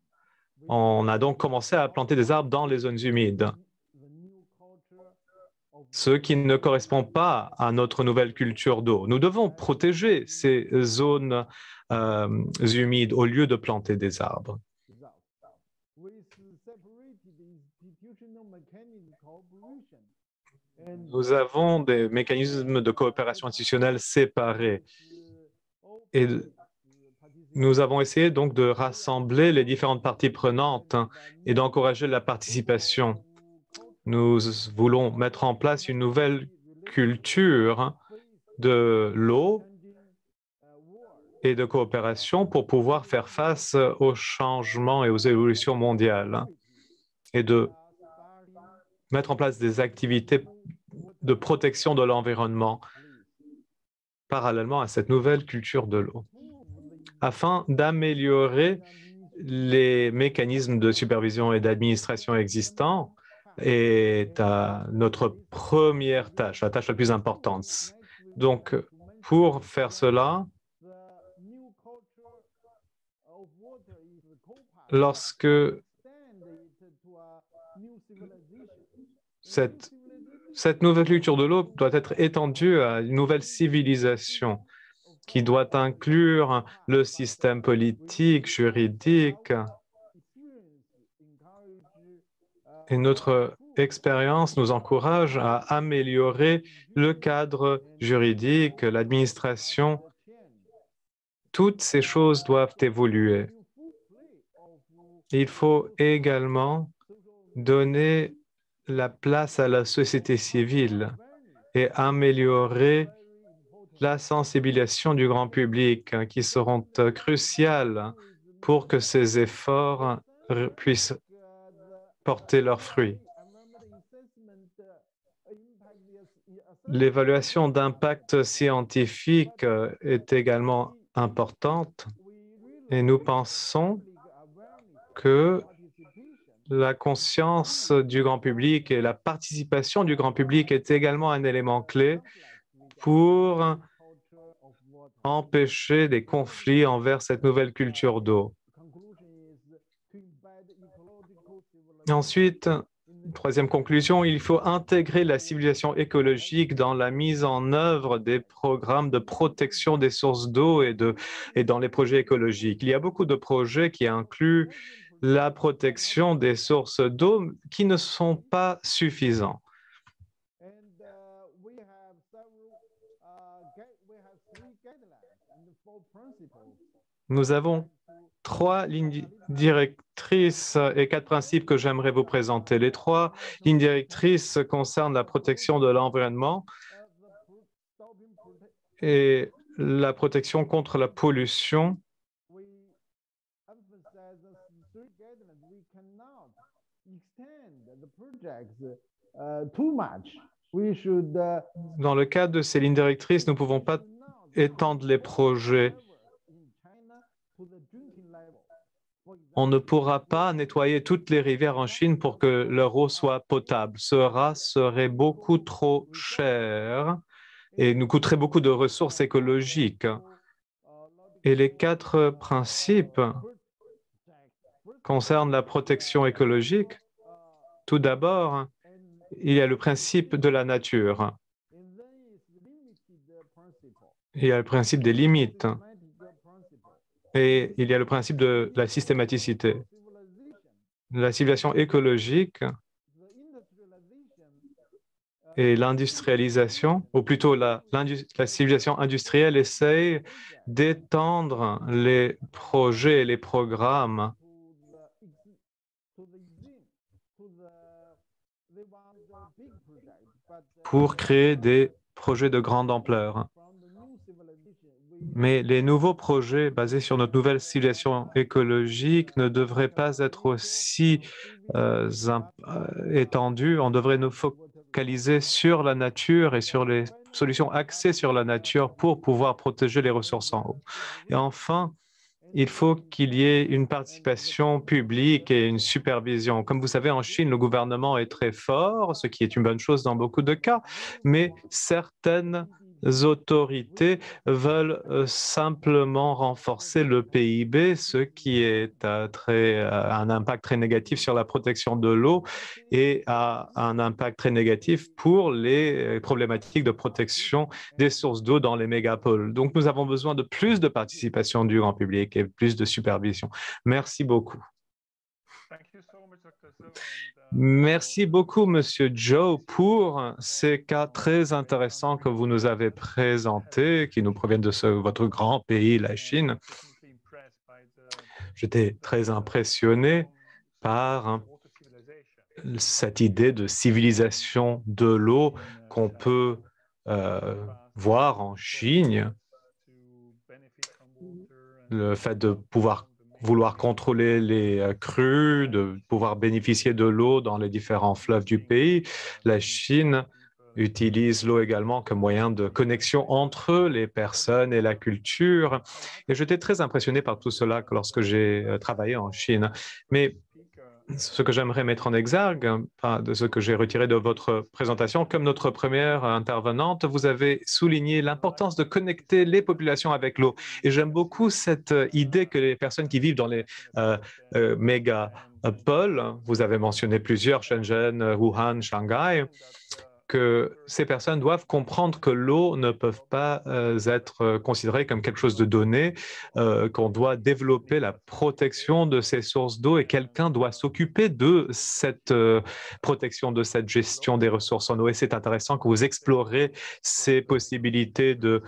on a donc commencé à planter des arbres dans les zones humides, ce qui ne correspond pas à notre nouvelle culture d'eau. Nous devons protéger ces zones humides au lieu de planter des arbres. Nous avons des mécanismes de coopération institutionnelle séparés et nous avons essayé donc de rassembler les différentes parties prenantes et d'encourager la participation. Nous voulons mettre en place une nouvelle culture de l'eau et de coopération pour pouvoir faire face aux changements et aux évolutions mondiales et de mettre en place des activités de protection de l'environnement parallèlement à cette nouvelle culture de l'eau, afin d'améliorer les mécanismes de supervision et d'administration existants est notre première tâche, la tâche la plus importante. Donc, pour faire cela, lorsque cette nouvelle culture de l'eau doit être étendue à une nouvelle civilisation qui doit inclure le système politique, juridique. Et notre expérience nous encourage à améliorer le cadre juridique, l'administration. Toutes ces choses doivent évoluer. Il faut également donner la place à la société civile et améliorer la sensibilisation du grand public qui seront cruciales pour que ces efforts puissent porter leurs fruits. L'évaluation d'impact scientifique est également importante et nous pensons que la conscience du grand public et la participation du grand public est également un élément clé pour empêcher des conflits envers cette nouvelle culture d'eau. Ensuite, troisième conclusion, il faut intégrer la civilisation écologique dans la mise en œuvre des programmes de protection des sources d'eau et dans les projets écologiques. Il y a beaucoup de projets qui incluent la protection des sources d'eau qui ne sont pas suffisants. Nous avons 3 lignes directrices et 4 principes que j'aimerais vous présenter. Les 3 lignes directrices concernent la protection de l'environnement et la protection contre la pollution. Dans le cadre de ces lignes directrices, nous ne pouvons pas étendre les projets on ne pourra pas nettoyer toutes les rivières en Chine pour que leur eau soit potable. Cela serait beaucoup trop cher et nous coûterait beaucoup de ressources écologiques. Et les 4 principes concernent la protection écologique. Tout d'abord, il y a le principe de la nature. Il y a le principe des limites. Et il y a le principe de la systématicité. La civilisation écologique et l'industrialisation, ou plutôt la civilisation industrielle, essaye d'étendre les projets et les programmes pour créer des projets de grande ampleur. Mais les nouveaux projets basés sur notre nouvelle civilisation écologique ne devraient pas être aussi étendus. On devrait nous focaliser sur la nature et sur les solutions axées sur la nature pour pouvoir protéger les ressources en eau. Et enfin, il faut qu'il y ait une participation publique et une supervision. Comme vous savez, en Chine, le gouvernement est très fort, ce qui est une bonne chose dans beaucoup de cas, mais certaines autorités veulent simplement renforcer le PIB, ce qui est un impact très négatif sur la protection de l'eau et a un impact très négatif pour les problématiques de protection des sources d'eau dans les mégapoles. Donc, nous avons besoin de plus de participation du grand public et plus de supervision. Merci beaucoup. Merci beaucoup, Monsieur Zhou, pour ces cas très intéressants que vous nous avez présentés, qui nous proviennent de votre grand pays, la Chine. J'étais très impressionné par cette idée de civilisation de l'eau qu'on peut voir en Chine. Le fait de vouloir contrôler les crues, de pouvoir bénéficier de l'eau dans les différents fleuves du pays. La Chine utilise l'eau également comme moyen de connexion entre les personnes et la culture. Et j'étais très impressionné par tout cela lorsque j'ai travaillé en Chine. Mais ce que j'aimerais mettre en exergue, de ce que j'ai retiré de votre présentation, comme notre première intervenante, vous avez souligné l'importance de connecter les populations avec l'eau. Et j'aime beaucoup cette idée que les personnes qui vivent dans les mégapoles, vous avez mentionné plusieurs, Shenzhen, Wuhan, Shanghai, que ces personnes doivent comprendre que l'eau ne peut pas être considérée comme quelque chose de donné, qu'on doit développer la protection de ces sources d'eau et quelqu'un doit s'occuper de cette protection, de cette gestion des ressources en eau. Et c'est intéressant que vous explorez ces possibilités de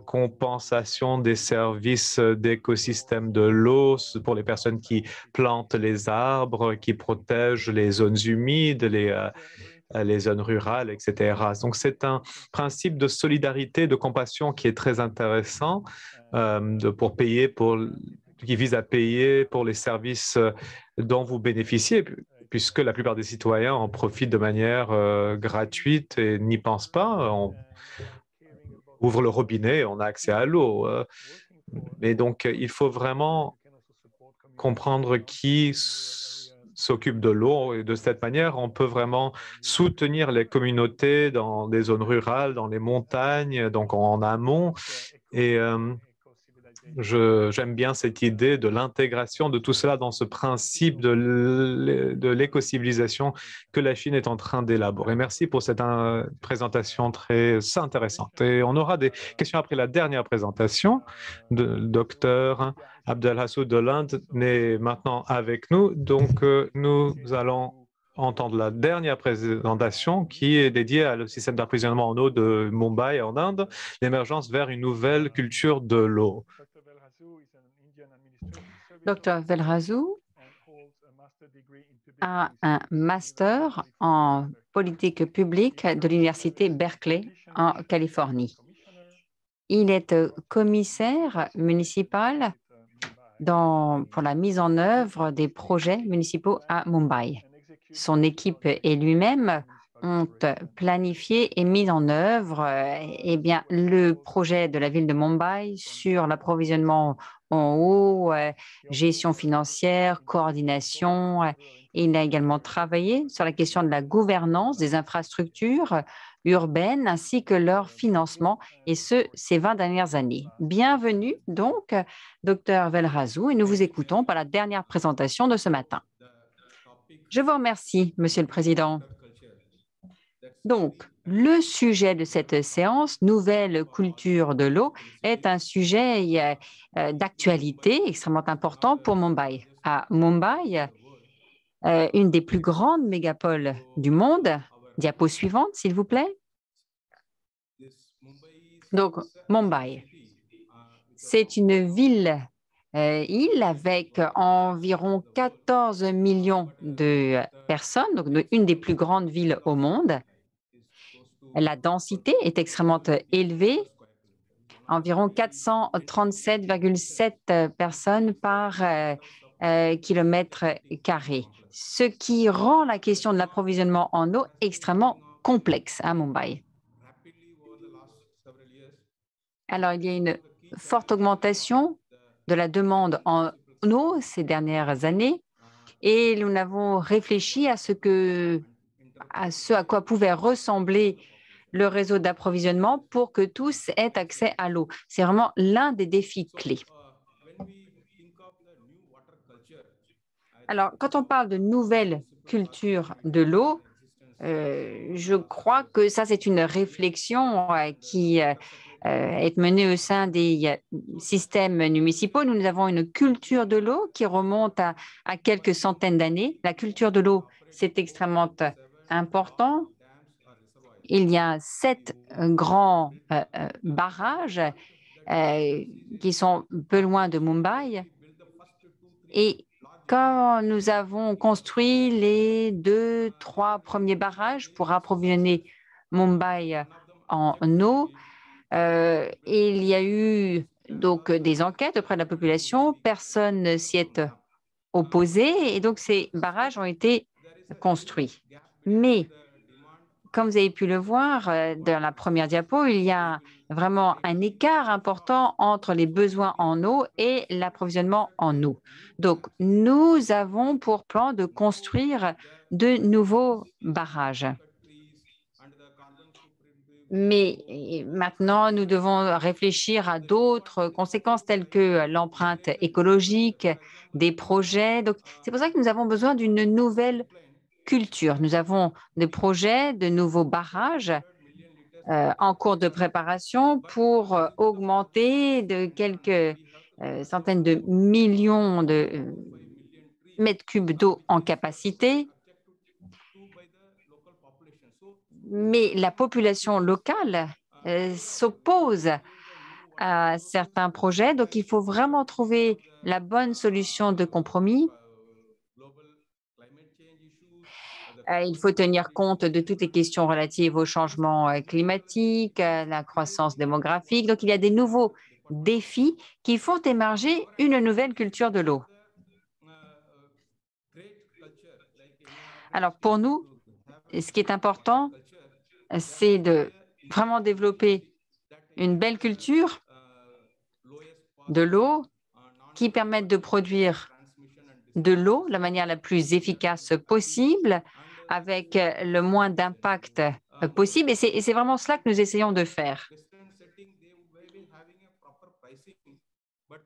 compensation des services d'écosystème de l'eau pour les personnes qui plantent les arbres, qui protègent les zones humides, les zones rurales, etc. Donc, c'est un principe de solidarité, de compassion qui est très intéressant qui vise à payer pour les services dont vous bénéficiez, puisque la plupart des citoyens en profitent de manière gratuite et n'y pensent pas. On ouvre le robinet et on a accès à l'eau. Et donc, il faut vraiment comprendre qui s'occupe de l'eau et de cette manière, on peut vraiment soutenir les communautés dans des zones rurales, dans les montagnes, donc en amont. Et j'aime bien cette idée de l'intégration de tout cela dans ce principe de l'éco-civilisation que la Chine est en train d'élaborer. Merci pour cette présentation très intéressante. Et on aura des questions après la dernière présentation. Le docteur Abdelhassoud de l'Inde est maintenant avec nous. Donc, nous allons entendre la dernière présentation qui est dédiée au système d'approvisionnement en eau de Mumbai en Inde, l'émergence vers une nouvelle culture de l'eau. Dr Velrazou a un master en politique publique de l'Université Berkeley en Californie. Il est commissaire municipal pour la mise en œuvre des projets municipaux à Mumbai. Son équipe et lui-même ont planifié et mis en œuvre eh bien, le projet de la ville de Mumbai sur l'approvisionnement en eau, gestion financière, coordination. Il a également travaillé sur la question de la gouvernance des infrastructures urbaines ainsi que leur financement, et ce, ces 20 dernières années. Bienvenue donc, Dr Velrazou, et nous vous écoutons pour la dernière présentation de ce matin. Je vous remercie, Monsieur le Président. Donc, le sujet de cette séance, nouvelle culture de l'eau, est un sujet d'actualité extrêmement important pour Mumbai. À Mumbai, une des plus grandes mégapoles du monde. Diapo suivante, s'il vous plaît. Donc, Mumbai, c'est une ville île avec environ 14 millions de personnes, donc une des plus grandes villes au monde. La densité est extrêmement élevée, environ 437,7 personnes par kilomètre carré, ce qui rend la question de l'approvisionnement en eau extrêmement complexe à Mumbai. Alors, il y a une forte augmentation de la demande en eau ces dernières années et nous avons réfléchi à ce à quoi pouvait ressembler le réseau d'approvisionnement pour que tous aient accès à l'eau. C'est vraiment l'un des défis clés. Alors, quand on parle de nouvelle culture de l'eau, je crois que ça, c'est une réflexion qui est menée au sein des systèmes municipaux. Nous avons une culture de l'eau qui remonte à quelques centaines d'années. La culture de l'eau, c'est extrêmement important. Il y a 7 grands barrages qui sont peu loin de Mumbai. Et quand nous avons construit les 2-3 premiers barrages pour approvisionner Mumbai en eau, il y a eu donc des enquêtes auprès de la population. Personne s'y est opposé et donc ces barrages ont été construits. Mais comme vous avez pu le voir dans la première diapo, il y a vraiment un écart important entre les besoins en eau et l'approvisionnement en eau. Donc, nous avons pour plan de construire de nouveaux barrages. Mais maintenant, nous devons réfléchir à d'autres conséquences telles que l'empreinte écologique des projets. Donc, c'est pour ça que nous avons besoin d'une nouvelle culture. Nous avons des projets de nouveaux barrages en cours de préparation pour augmenter de quelques centaines de millions de mètres cubes d'eau en capacité. Mais la population locale s'oppose à certains projets, donc il faut vraiment trouver la bonne solution de compromis. Il faut tenir compte de toutes les questions relatives au changement climatique, à la croissance démographique. Donc, il y a des nouveaux défis qui font émerger une nouvelle culture de l'eau. Alors, pour nous, ce qui est important, c'est de vraiment développer une belle culture de l'eau qui permette de produire de l'eau de la manière la plus efficace possible, avec le moins d'impact possible. Et c'est vraiment cela que nous essayons de faire.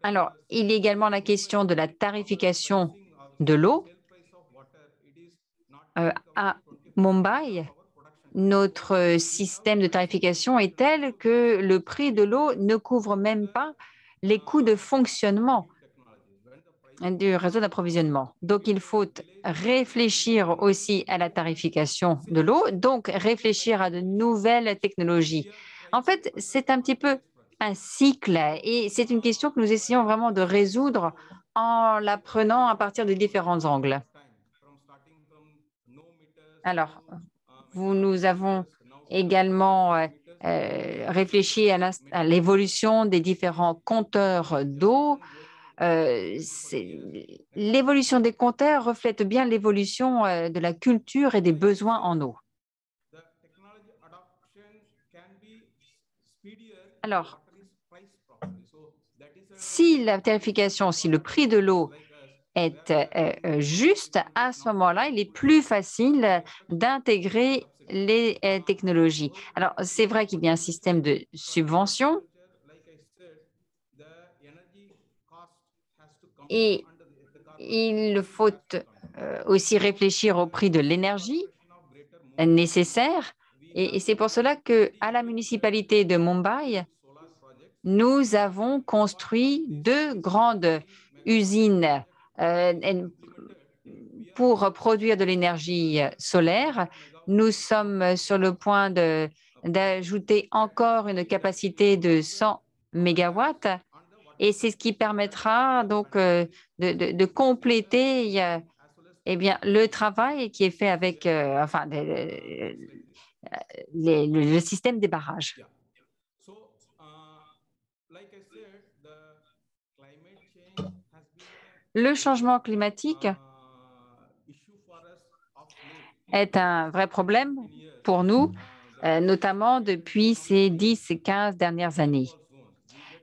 Alors, il y a également la question de la tarification de l'eau. À Mumbai, notre système de tarification est tel que le prix de l'eau ne couvre même pas les coûts de fonctionnement du réseau d'approvisionnement. Donc, il faut réfléchir aussi à la tarification de l'eau, donc réfléchir à de nouvelles technologies. En fait, c'est un petit peu un cycle et c'est une question que nous essayons vraiment de résoudre en la prenant à partir de différents angles. Alors, nous avons également réfléchi à l'évolution des différents compteurs d'eau. L'évolution des compteurs reflète bien l'évolution de la culture et des besoins en eau. Alors, si la tarification, si le prix de l'eau est juste, à ce moment-là, il est plus facile d'intégrer les technologies. Alors, c'est vrai qu'il y a un système de subvention et il faut aussi réfléchir au prix de l'énergie nécessaire. Et c'est pour cela qu'à la municipalité de Mumbai, nous avons construit 2 grandes usines pour produire de l'énergie solaire. Nous sommes sur le point d'ajouter encore une capacité de 100 mégawatts et c'est ce qui permettra donc de compléter eh bien, le travail qui est fait avec le système des barrages. Le changement climatique est un vrai problème pour nous, notamment depuis ces 10 et 15 dernières années.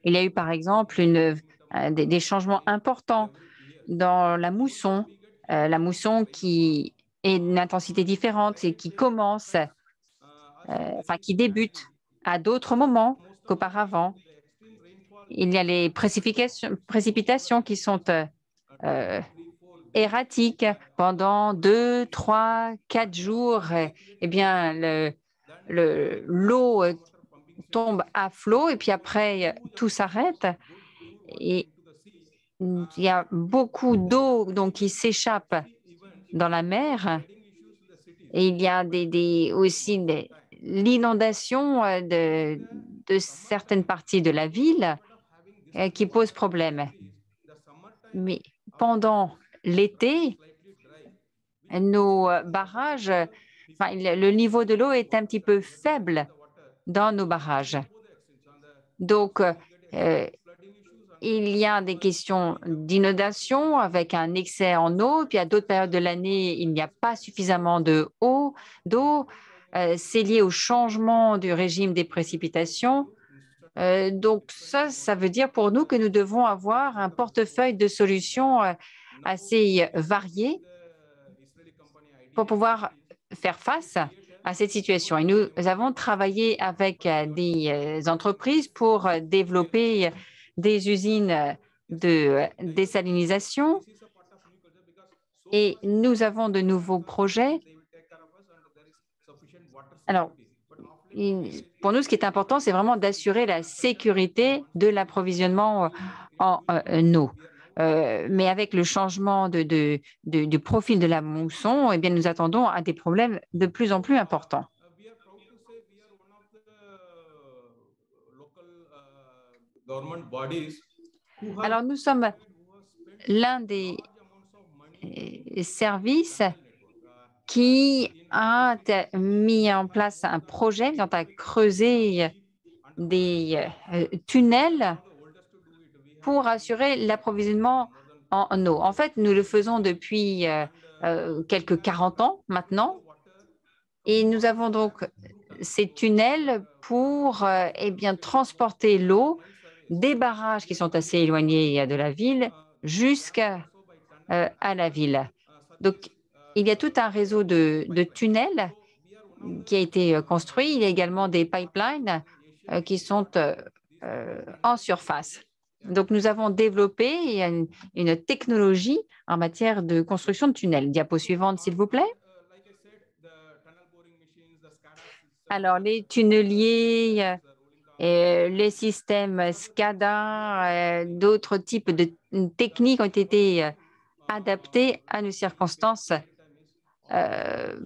Il y a eu par exemple des changements importants dans la mousson qui est d'une intensité différente et qui commence, qui débute à d'autres moments qu'auparavant. Il y a les précipitations qui sont erratiques pendant 2, 3, 4 jours. Eh bien, l'eau tombe à flot et puis après, tout s'arrête. Et il y a beaucoup d'eau qui s'échappe dans la mer. Et il y a aussi l'inondation de certaines parties de la ville qui pose problème. Mais pendant l'été, nos barrages, le niveau de l'eau est un petit peu faible dans nos barrages. Donc, il y a des questions d'inondation avec un excès en eau, puis à d'autres périodes de l'année, il n'y a pas suffisamment d'eau. C'est lié au changement du régime des précipitations. Donc ça veut dire pour nous que nous devons avoir un portefeuille de solutions assez varié pour pouvoir faire face à cette situation. Et nous avons travaillé avec des entreprises pour développer des usines de désalinisation et nous avons de nouveaux projets. Alors, pour nous, ce qui est important, c'est vraiment d'assurer la sécurité de l'approvisionnement en eau. Mais avec le changement du profil de la mousson, eh bien, nous attendons à des problèmes de plus en plus importants. Alors, nous sommes l'un des services qui a mis en place un projet visant à creuser des tunnels pour assurer l'approvisionnement en eau. En fait, nous le faisons depuis quelques 40 ans maintenant et nous avons donc ces tunnels pour transporter l'eau des barrages qui sont assez éloignés de la ville jusqu'à la ville. Donc, il y a tout un réseau de tunnels qui a été construit. Il y a également des pipelines qui sont en surface. Donc, nous avons développé une technologie en matière de construction de tunnels. Diapo suivante, s'il vous plaît. Alors, les tunneliers, les systèmes SCADA, d'autres types de techniques ont été adaptés à nos circonstances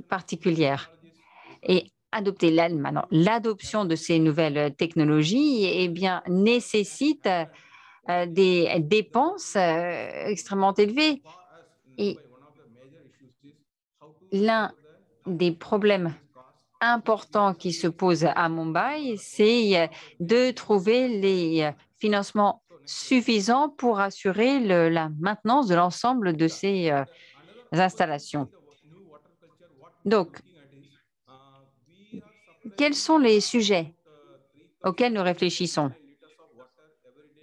particulières. Et l'adoption de ces nouvelles technologies nécessite des dépenses extrêmement élevées. Et l'un des problèmes importants qui se posent à Mumbai, c'est de trouver les financements suffisants pour assurer la maintenance de l'ensemble de ces installations. Donc, quels sont les sujets auxquels nous réfléchissons?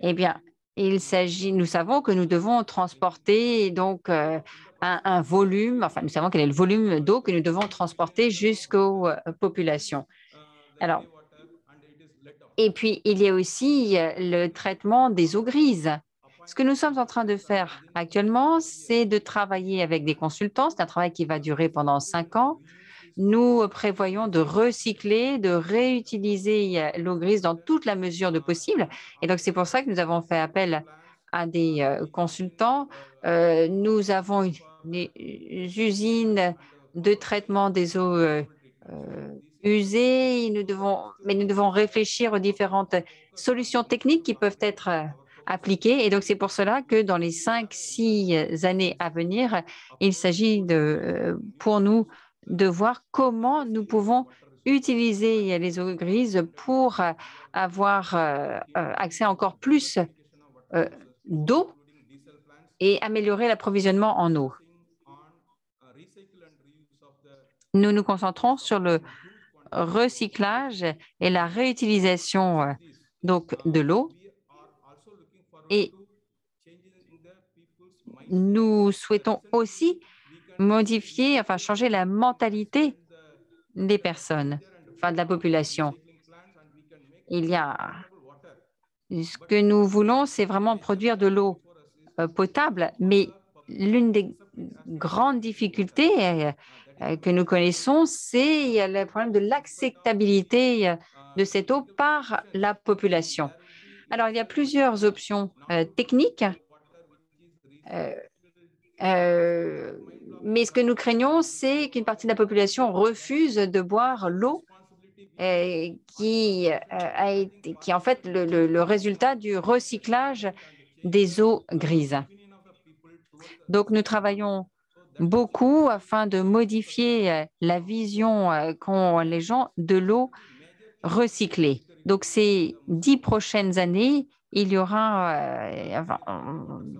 Eh bien, nous savons que nous devons transporter donc un volume, enfin nous savons quel est le volume d'eau que nous devons transporter jusqu'aux populations. Alors, et puis, il y a aussi le traitement des eaux grises. Ce que nous sommes en train de faire actuellement, c'est de travailler avec des consultants. C'est un travail qui va durer pendant 5 ans. Nous prévoyons de recycler, de réutiliser l'eau grise dans toute la mesure de possible. Et donc, c'est pour ça que nous avons fait appel à des consultants. Nous avons des usines de traitement des eaux usées. Mais nous devons réfléchir aux différentes solutions techniques qui peuvent être appliquées. Et donc, c'est pour cela que dans les 5-6 années à venir, il s'agit pour nous de voir comment nous pouvons utiliser les eaux grises pour avoir accès à encore plus d'eau et améliorer l'approvisionnement en eau. Nous nous concentrons sur le recyclage et la réutilisation donc de l'eau et nous souhaitons aussi modifier, enfin changer la mentalité des personnes, enfin de la population. Ce que nous voulons, c'est vraiment produire de l'eau potable, mais l'une des grandes difficultés que nous connaissons, c'est le problème de l'acceptabilité de cette eau par la population. Alors, il y a plusieurs options techniques, mais ce que nous craignons, c'est qu'une partie de la population refuse de boire l'eau qui est en fait le résultat du recyclage des eaux grises. Donc, nous travaillons beaucoup afin de modifier la vision qu'ont les gens de l'eau recyclée. Donc, ces 10 prochaines années, il y aura,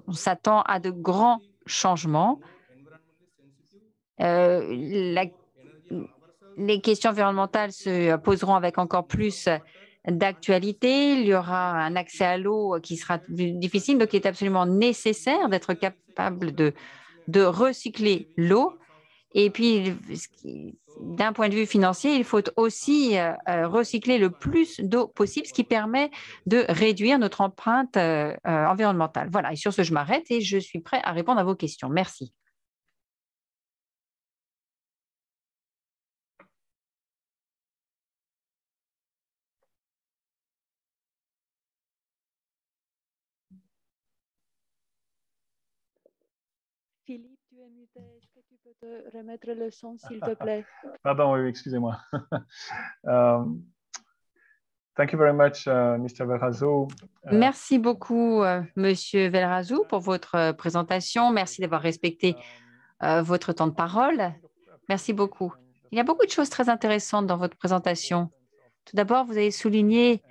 on s'attend à de grands changements. Les questions environnementales se poseront avec encore plus d'actualité. Il y aura un accès à l'eau qui sera difficile, donc il est absolument nécessaire d'être capable de recycler l'eau. Et puis, d'un point de vue financier, il faut aussi recycler le plus d'eau possible, ce qui permet de réduire notre empreinte environnementale. Voilà, et sur ce, je m'arrête et je suis prêt à répondre à vos questions. Merci. Philippe, tu es muté. Est-ce que tu peux te remettre le son, s'il te plaît? Pardon, oui, excusez-moi. Thank you very much, Mr. Verrazou. Merci beaucoup, Monsieur Velrazou, pour votre présentation. Merci d'avoir respecté votre temps de parole. Merci beaucoup. Il y a beaucoup de choses très intéressantes dans votre présentation. Tout d'abord, vous avez souligné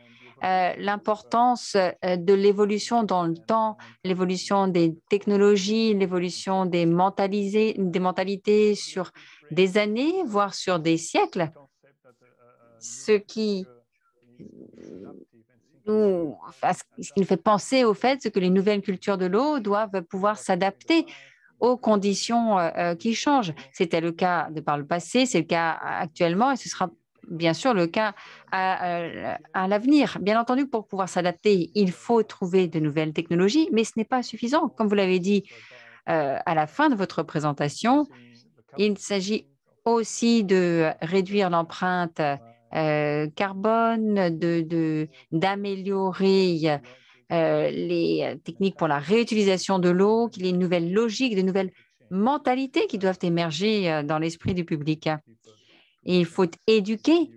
l'importance de l'évolution dans le temps, l'évolution des technologies, l'évolution des mentalités sur des années, voire sur des siècles, ce qui nous fait penser au fait que les nouvelles cultures de l'eau doivent pouvoir s'adapter aux conditions qui changent. C'était le cas par le passé, c'est le cas actuellement et ce sera bien sûr le cas à l'avenir. Bien entendu, pour pouvoir s'adapter, il faut trouver de nouvelles technologies, mais ce n'est pas suffisant. Comme vous l'avez dit à la fin de votre présentation, il s'agit aussi de réduire l'empreinte carbone, d'améliorer les techniques pour la réutilisation de l'eau, qu'il y ait une nouvelle logique, de nouvelles mentalités qui doivent émerger dans l'esprit du public. Et il faut éduquer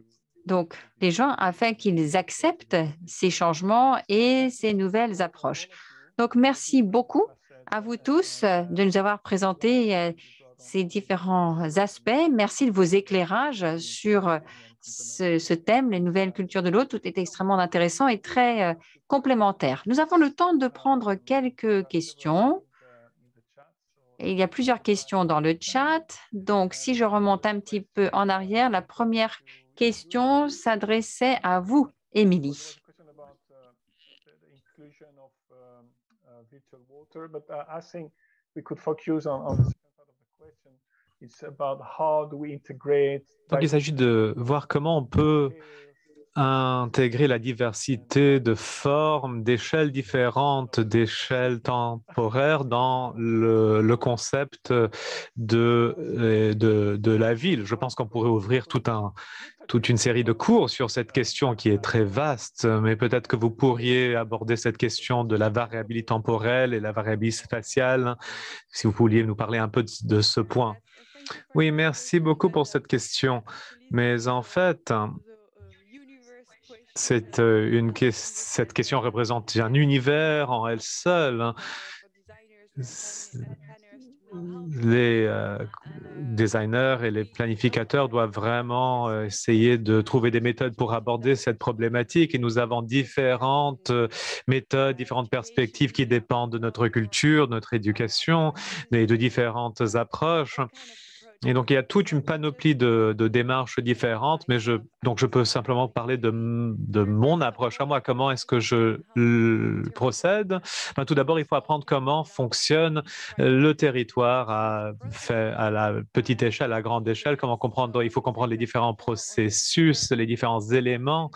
donc les gens afin qu'ils acceptent ces changements et ces nouvelles approches. Donc, merci beaucoup à vous tous de nous avoir présenté ces différents aspects. Merci de vos éclairages sur ce thème, les nouvelles cultures de l'eau. Tout est extrêmement intéressant et très complémentaire. Nous avons le temps de prendre quelques questions. Il y a plusieurs questions dans le chat. Donc, si je remonte un petit peu en arrière, la première question s'adressait à vous, Émilie. Donc, il s'agit de voir comment on peut intégrer la diversité de formes, d'échelles différentes, d'échelles temporaires dans le concept de la ville. Je pense qu'on pourrait ouvrir toute une série de cours sur cette question qui est très vaste, mais peut-être que vous pourriez aborder cette question de la variabilité temporelle et la variabilité spatiale, si vous pouviez nous parler un peu de ce point. Oui, merci beaucoup pour cette question. Mais en fait, cette question représente un univers en elle seule. Les designers et les planificateurs doivent vraiment essayer de trouver des méthodes pour aborder cette problématique et nous avons différentes méthodes, différentes perspectives qui dépendent de notre culture, de notre éducation et de différentes approches. Et donc, il y a toute une panoplie de démarches différentes, mais donc je peux simplement parler de mon approche à moi. Comment est-ce que je procède? Ben, tout d'abord, il faut apprendre comment fonctionne le territoire à la petite échelle, à la grande échelle, comment comprendre, il faut comprendre les différents processus, les différents éléments,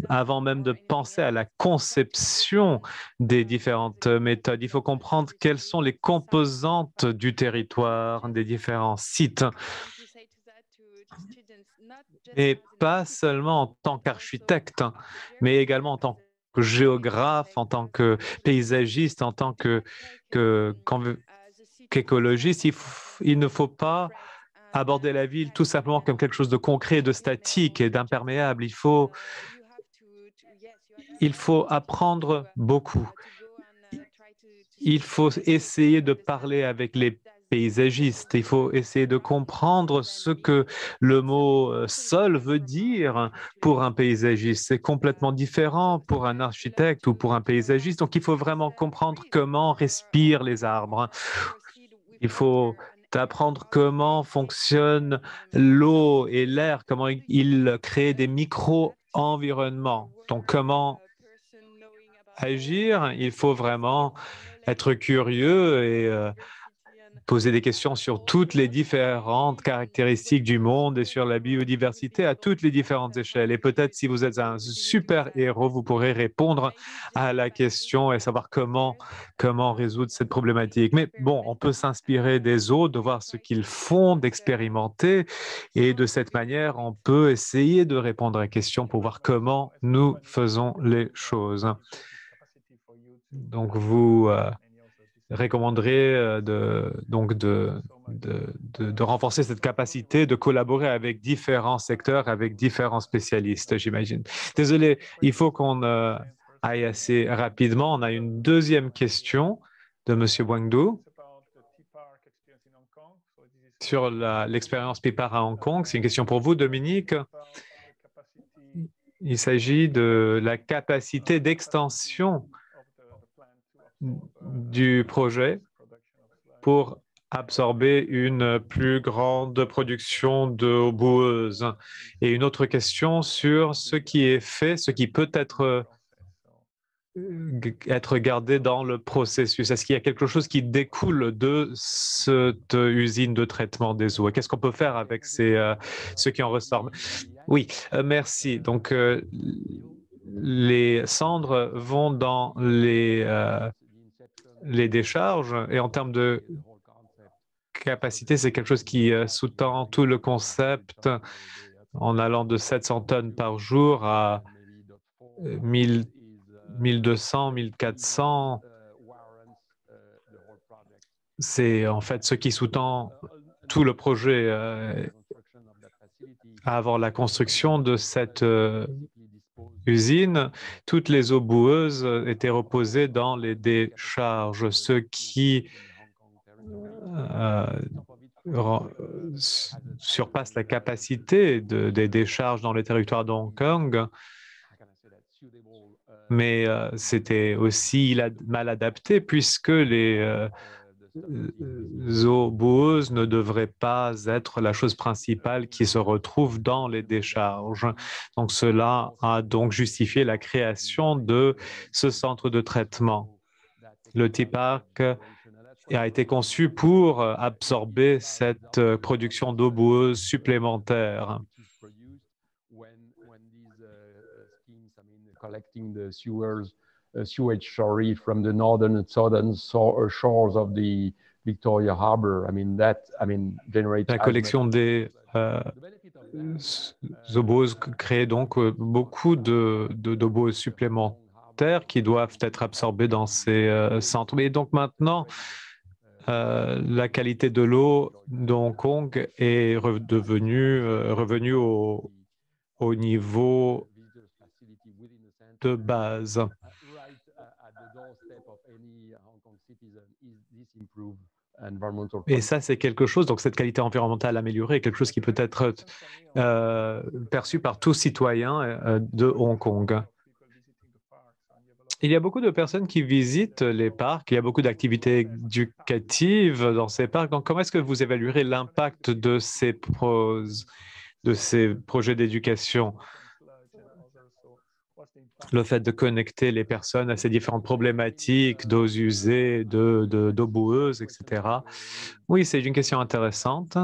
avant même de penser à la conception des différentes méthodes. Il faut comprendre quelles sont les composantes du territoire, des différents sites. Et pas seulement en tant qu'architecte, mais également en tant que géographe, en tant que paysagiste, en tant qu'écologiste. Il ne faut pas aborder la ville tout simplement comme quelque chose de concret, de statique et d'imperméable. Il faut apprendre beaucoup. Il faut essayer de parler avec les paysagistes. Il faut essayer de comprendre ce que le mot sol veut dire pour un paysagiste. C'est complètement différent pour un architecte ou pour un paysagiste. Donc, il faut vraiment comprendre comment respirent les arbres. Il faut apprendre comment fonctionne l'eau et l'air, comment ils créent des micro-environnements. Donc, comment agir, il faut vraiment être curieux et poser des questions sur toutes les différentes caractéristiques du monde et sur la biodiversité à toutes les différentes échelles. Et peut-être si vous êtes un super héros, vous pourrez répondre à la question et savoir comment résoudre cette problématique. Mais bon, on peut s'inspirer des autres, de voir ce qu'ils font, d'expérimenter. Et de cette manière, on peut essayer de répondre à la question pour voir comment nous faisons les choses. Donc, vous recommanderais de renforcer cette capacité de collaborer avec différents secteurs, avec différents spécialistes, j'imagine. Désolé, il faut qu'on aille assez rapidement. On a une deuxième question de M. Wangdu sur l'expérience PIPAR à Hong Kong. C'est une question pour vous, Dominique. Il s'agit de la capacité d'extension du projet pour absorber une plus grande production de boueuses. Et une autre question sur ce qui est fait, ce qui peut être gardé dans le processus. Est-ce qu'il y a quelque chose qui découle de cette usine de traitement des eaux? Qu'est-ce qu'on peut faire avec ce qui en ressort? Oui, merci. Donc, les cendres vont dans les décharges et en termes de capacité, c'est quelque chose qui sous-tend tout le concept en allant de 700 tonnes par jour à 1200, 1400. C'est en fait ce qui sous-tend tout le projet avant la construction de cette usine. Toutes les eaux boueuses étaient reposées dans les décharges, ce qui surpasse la capacité des décharges dans le territoire de Hong Kong. Mais c'était aussi mal adapté puisque les eaux boueuses ne devraient pas être la chose principale qui se retrouve dans les décharges. Donc cela a donc justifié la création de ce centre de traitement. Le TIPAC a été conçu pour absorber cette production d'eau boueuse supplémentaire. Sewage, sorry, from the northern and southern shores of the Victoria Harbour. Generates la collection des eaux boueuses crée donc beaucoup d'eau boueuse supplémentaires qui doivent être absorbées dans ces centres. Et donc maintenant, la qualité de l'eau de Hong Kong est revenue au niveau de base. Et ça, c'est quelque chose, donc cette qualité environnementale améliorée est quelque chose qui peut être perçu par tout citoyen de Hong Kong. Il y a beaucoup de personnes qui visitent les parcs, il y a beaucoup d'activités éducatives dans ces parcs. Donc, comment est-ce que vous évaluerez l'impact de ces projets d'éducation? Le fait de connecter les personnes à ces différentes problématiques d'eaux usées, d'eau boueuse, etc. Oui, c'est une question intéressante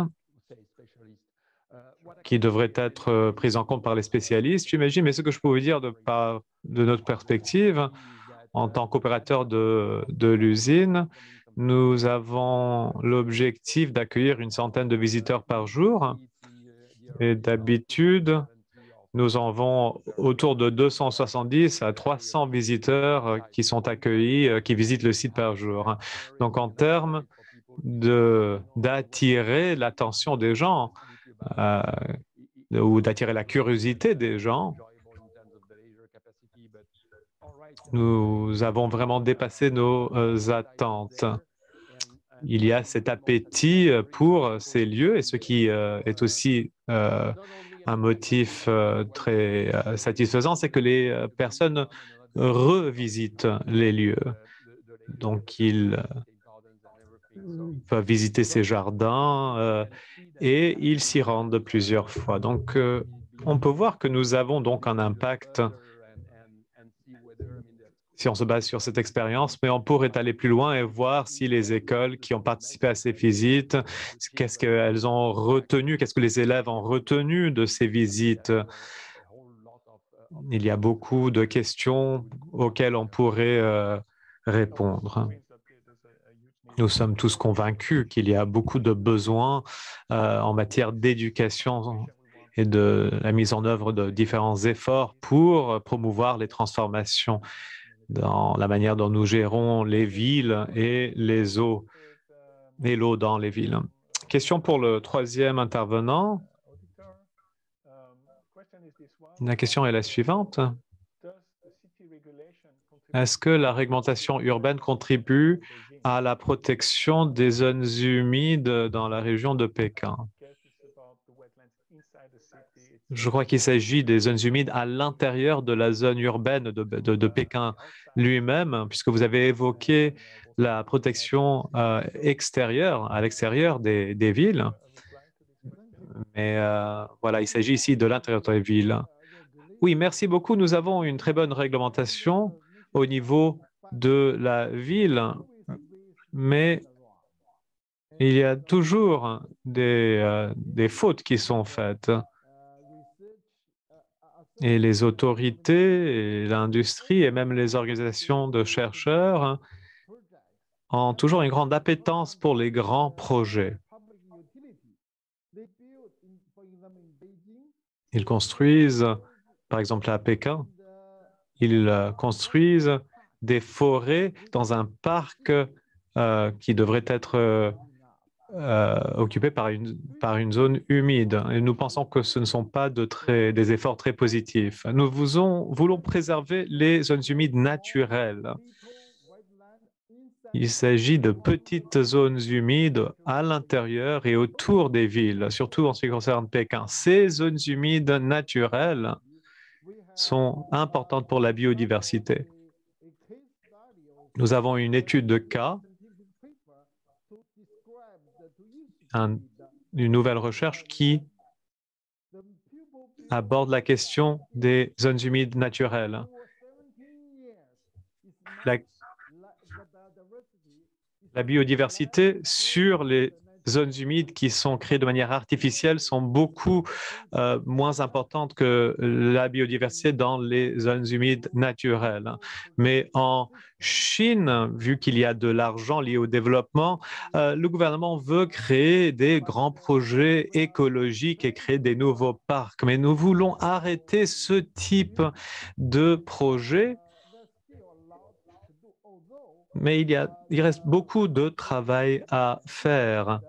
qui devrait être prise en compte par les spécialistes, j'imagine. Mais ce que je peux vous dire de notre perspective, en tant qu'opérateur de l'usine, nous avons l'objectif d'accueillir une centaine de visiteurs par jour. Et d'habitude, nous en avons autour de 270 à 300 visiteurs qui sont accueillis, qui visitent le site par jour. Donc, en termes d'attirer l'attention des gens ou d'attirer la curiosité des gens, nous avons vraiment dépassé nos attentes. Il y a cet appétit pour ces lieux et ce qui est aussi un motif très satisfaisant, c'est que les personnes revisitent les lieux. Donc, ils peuvent visiter ces jardins et ils s'y rendent plusieurs fois. Donc, on peut voir que nous avons donc un impact si on se base sur cette expérience, mais on pourrait aller plus loin et voir si les écoles qui ont participé à ces visites, qu'est-ce qu'elles ont retenu, qu'est-ce que les élèves ont retenu de ces visites. Il y a beaucoup de questions auxquelles on pourrait répondre. Nous sommes tous convaincus qu'il y a beaucoup de besoins en matière d'éducation et de la mise en œuvre de différents efforts pour promouvoir les transformations dans la manière dont nous gérons les villes et les eaux et l'eau dans les villes. Question pour le troisième intervenant. La question est la suivante. Est-ce que la réglementation urbaine contribue à la protection des zones humides dans la région de Pékin? Je crois qu'il s'agit des zones humides à l'intérieur de la zone urbaine de Pékin lui-même, puisque vous avez évoqué la protection extérieure, à l'extérieur des villes. Mais voilà, il s'agit ici de l'intérieur des villes. Oui, merci beaucoup. Nous avons une très bonne réglementation au niveau de la ville, mais il y a toujours des fautes qui sont faites. Et les autorités, et l'industrie et même les organisations de chercheurs ont toujours une grande appétence pour les grands projets. Ils construisent, par exemple à Pékin, ils construisent des forêts dans un parc qui devrait être occupé par une zone humide. Et nous pensons que ce ne sont pas des efforts très positifs. Nous voulons préserver les zones humides naturelles. Il s'agit de petites zones humides à l'intérieur et autour des villes, surtout en ce qui concerne Pékin. Ces zones humides naturelles sont importantes pour la biodiversité. Nous avons une étude de cas une nouvelle recherche qui aborde la question des zones humides naturelles. La biodiversité sur les zones humides qui sont créées de manière artificielle sont beaucoup moins importantes que la biodiversité dans les zones humides naturelles. Mais en Chine, vu qu'il y a de l'argent lié au développement, le gouvernement veut créer des grands projets écologiques et créer des nouveaux parcs. Mais nous voulons arrêter ce type de projet. Mais il reste beaucoup de travail à faire.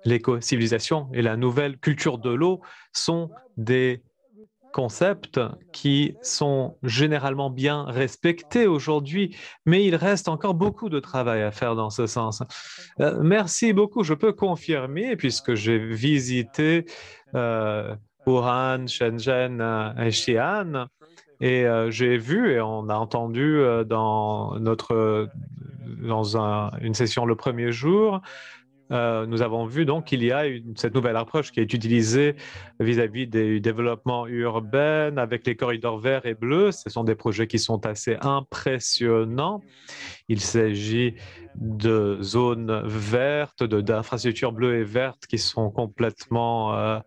L'éco-civilisation et la nouvelle culture de l'eau sont des concepts qui sont généralement bien respectés aujourd'hui, mais il reste encore beaucoup de travail à faire dans ce sens. Merci beaucoup. Je peux confirmer, puisque j'ai visité Wuhan, Shenzhen et Xi'an, et j'ai vu et on a entendu dans une session le premier jour, nous avons vu donc qu'il y a cette nouvelle approche qui est utilisée vis-à-vis du développement urbain avec les corridors verts et bleus. Ce sont des projets qui sont assez impressionnants. Il s'agit de zones vertes, d'infrastructures bleues et vertes qui sont complètement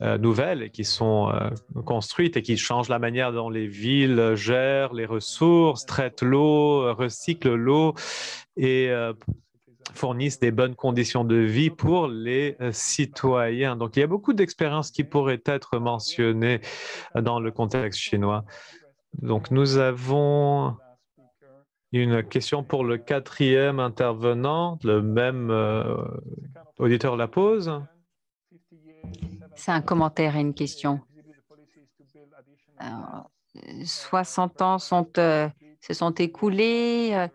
nouvelles et qui sont construites et qui changent la manière dont les villes gèrent les ressources, traitent l'eau, recyclent l'eau et fournissent des bonnes conditions de vie pour les citoyens. Donc, il y a beaucoup d'expériences qui pourraient être mentionnées dans le contexte chinois. Donc, nous avons une question pour le quatrième intervenant. Le même auditeur la pose. C'est un commentaire et une question. 60 ans se sont écoulés.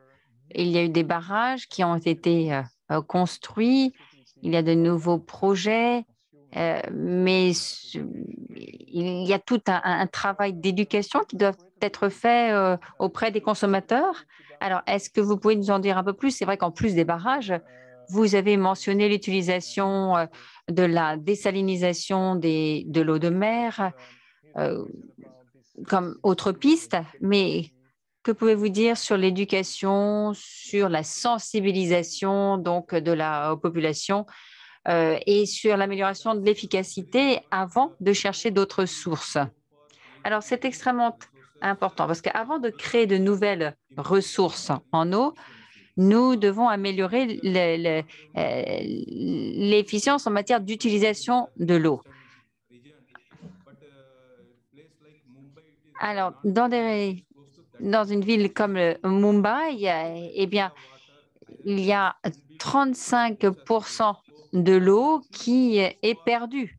Il y a eu des barrages qui ont été construits. Il y a de nouveaux projets, mais il y a tout un travail d'éducation qui doit être fait auprès des consommateurs. Alors, est-ce que vous pouvez nous en dire un peu plus? C'est vrai qu'en plus des barrages, vous avez mentionné l'utilisation de la désalinisation de l'eau de mer comme autre piste, mais que pouvez-vous dire sur l'éducation, sur la sensibilisation donc de la population et sur l'amélioration de l'efficacité avant de chercher d'autres sources? Alors, c'est extrêmement important parce qu'avant de créer de nouvelles ressources en eau, nous devons améliorer l'efficience en matière d'utilisation de l'eau. Alors, dans une ville comme Mumbai, eh bien, il y a 35% de l'eau qui est perdue.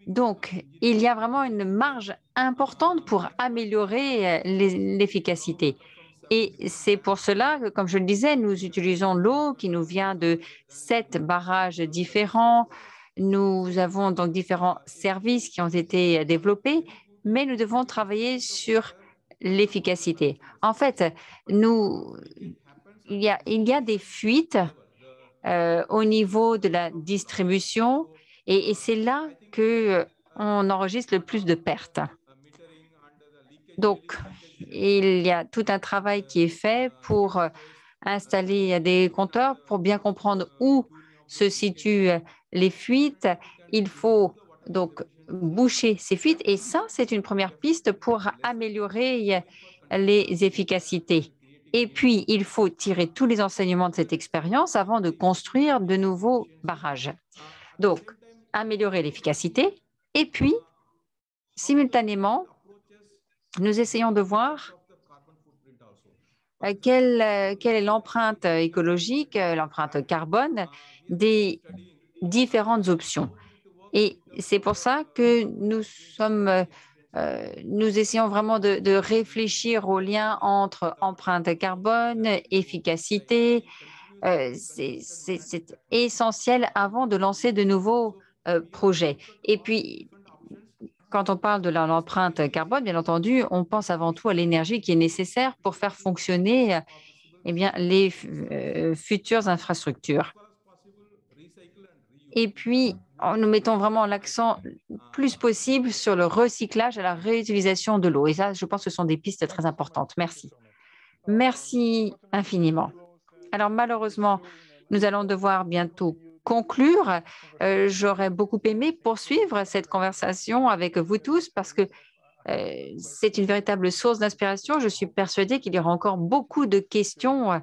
Donc, il y a vraiment une marge importante pour améliorer l'efficacité. Et c'est pour cela que, comme je le disais, nous utilisons l'eau qui nous vient de 7 barrages différents. Nous avons donc différents services qui ont été développés, mais nous devons travailler sur l'efficacité. En fait, il y a des fuites au niveau de la distribution et c'est là qu'on enregistre le plus de pertes. Donc, il y a tout un travail qui est fait pour installer des compteurs, pour bien comprendre où se situent les fuites. Il faut donc boucher ces fuites et ça, c'est une première piste pour améliorer les efficacités. Et puis, il faut tirer tous les enseignements de cette expérience avant de construire de nouveaux barrages. Donc, améliorer l'efficacité et puis, simultanément, nous essayons de voir quelle est l'empreinte écologique, l'empreinte carbone des différentes options. Et c'est pour ça que nous essayons vraiment de réfléchir au lien entre empreinte carbone, efficacité. C'est essentiel avant de lancer de nouveaux projets. Et puis, quand on parle de l'empreinte carbone, bien entendu, on pense avant tout à l'énergie qui est nécessaire pour faire fonctionner eh bien, les futures infrastructures. Et puis, nous mettons vraiment l'accent plus possible sur le recyclage et la réutilisation de l'eau. Et ça, je pense que ce sont des pistes très importantes. Merci. Merci infiniment. Alors, malheureusement, nous allons devoir bientôt conclure. J'aurais beaucoup aimé poursuivre cette conversation avec vous tous parce que c'est une véritable source d'inspiration. Je suis persuadée qu'il y aura encore beaucoup de questions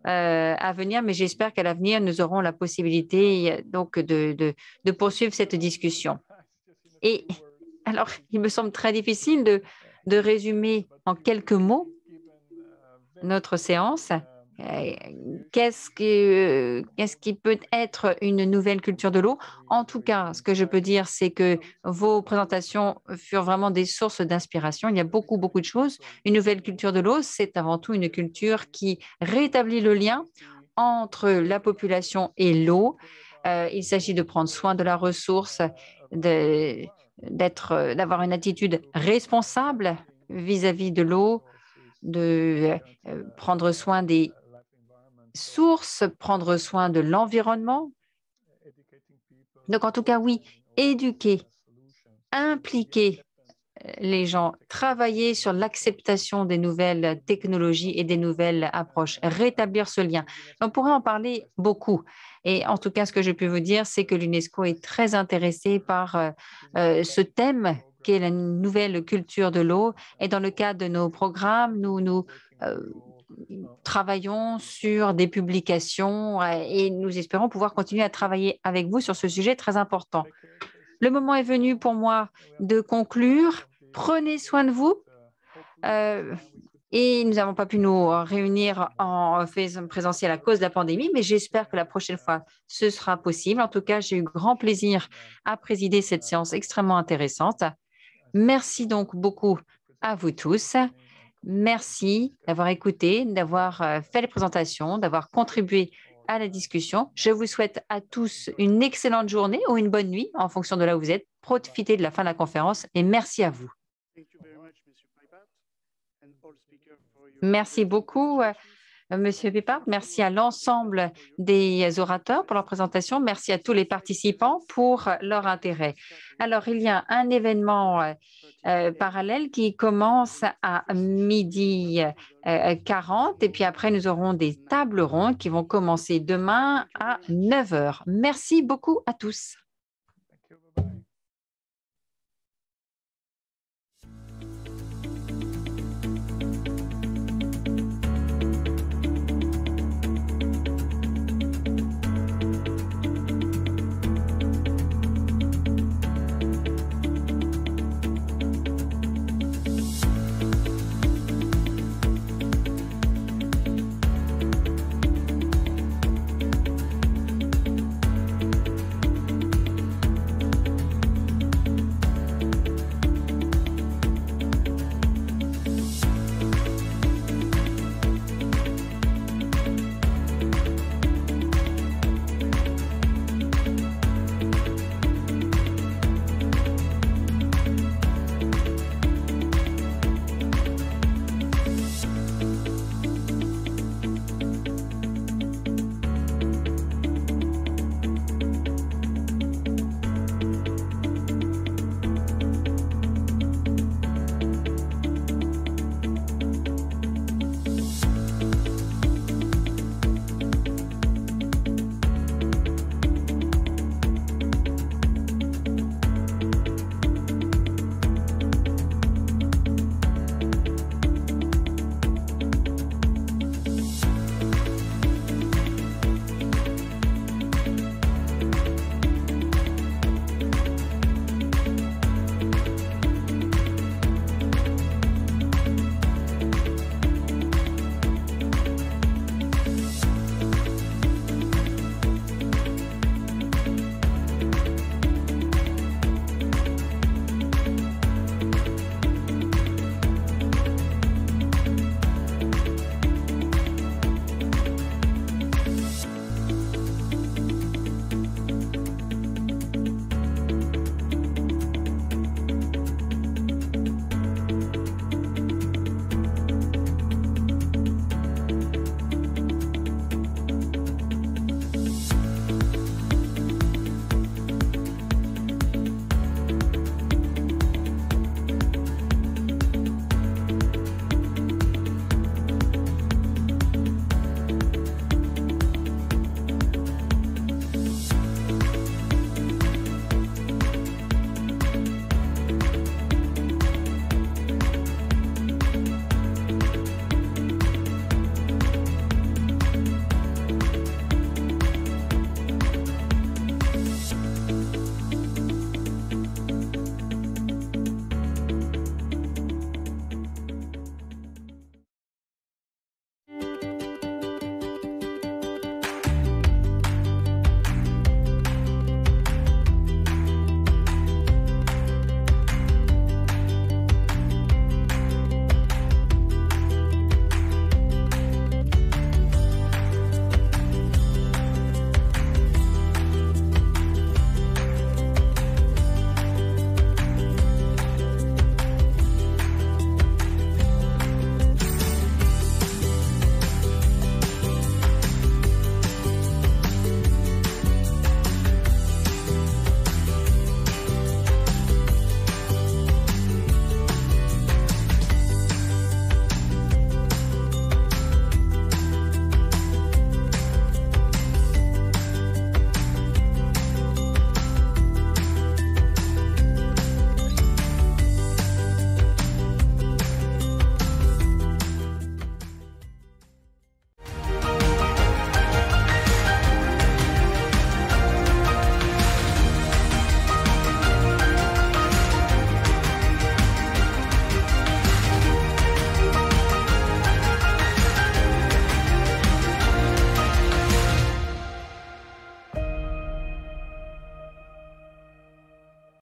à venir, mais j'espère qu'à l'avenir, nous aurons la possibilité donc de poursuivre cette discussion. Et alors, il me semble très difficile de résumer en quelques mots notre séance. Qu'est-ce qui peut être une nouvelle culture de l'eau? En tout cas, ce que je peux dire, c'est que vos présentations furent vraiment des sources d'inspiration. Il y a beaucoup de choses. Une nouvelle culture de l'eau, c'est avant tout une culture qui rétablit le lien entre la population et l'eau. Il s'agit de prendre soin de la ressource, d'avoir une attitude responsable vis-à-vis de l'eau, de prendre soin des sources, prendre soin de l'environnement. Donc, en tout cas, oui, éduquer, impliquer les gens, travailler sur l'acceptation des nouvelles technologies et des nouvelles approches, rétablir ce lien. On pourrait en parler beaucoup. Et en tout cas, ce que je peux vous dire, c'est que l'UNESCO est très intéressée par ce thème qui est la nouvelle culture de l'eau. Et dans le cadre de nos programmes, nous travaillons sur des publications et nous espérons pouvoir continuer à travailler avec vous sur ce sujet très important. Le moment est venu pour moi de conclure. Prenez soin de vous. Et nous n'avons pas pu nous réunir en présentiel à cause de la pandémie, mais j'espère que la prochaine fois, ce sera possible. En tout cas, j'ai eu grand plaisir à présider cette séance extrêmement intéressante. Merci donc beaucoup à vous tous. Merci d'avoir écouté, d'avoir fait les présentations, d'avoir contribué à la discussion. Je vous souhaite à tous une excellente journée ou une bonne nuit en fonction de là où vous êtes. Profitez de la fin de la conférence et merci à vous. Merci beaucoup, Monsieur Pipart. Merci à l'ensemble des orateurs pour leur présentation. Merci à tous les participants pour leur intérêt. Alors, il y a un événement parallèle qui commence à 12h40 et puis après, nous aurons des tables rondes qui vont commencer demain à 9h. Merci beaucoup à tous.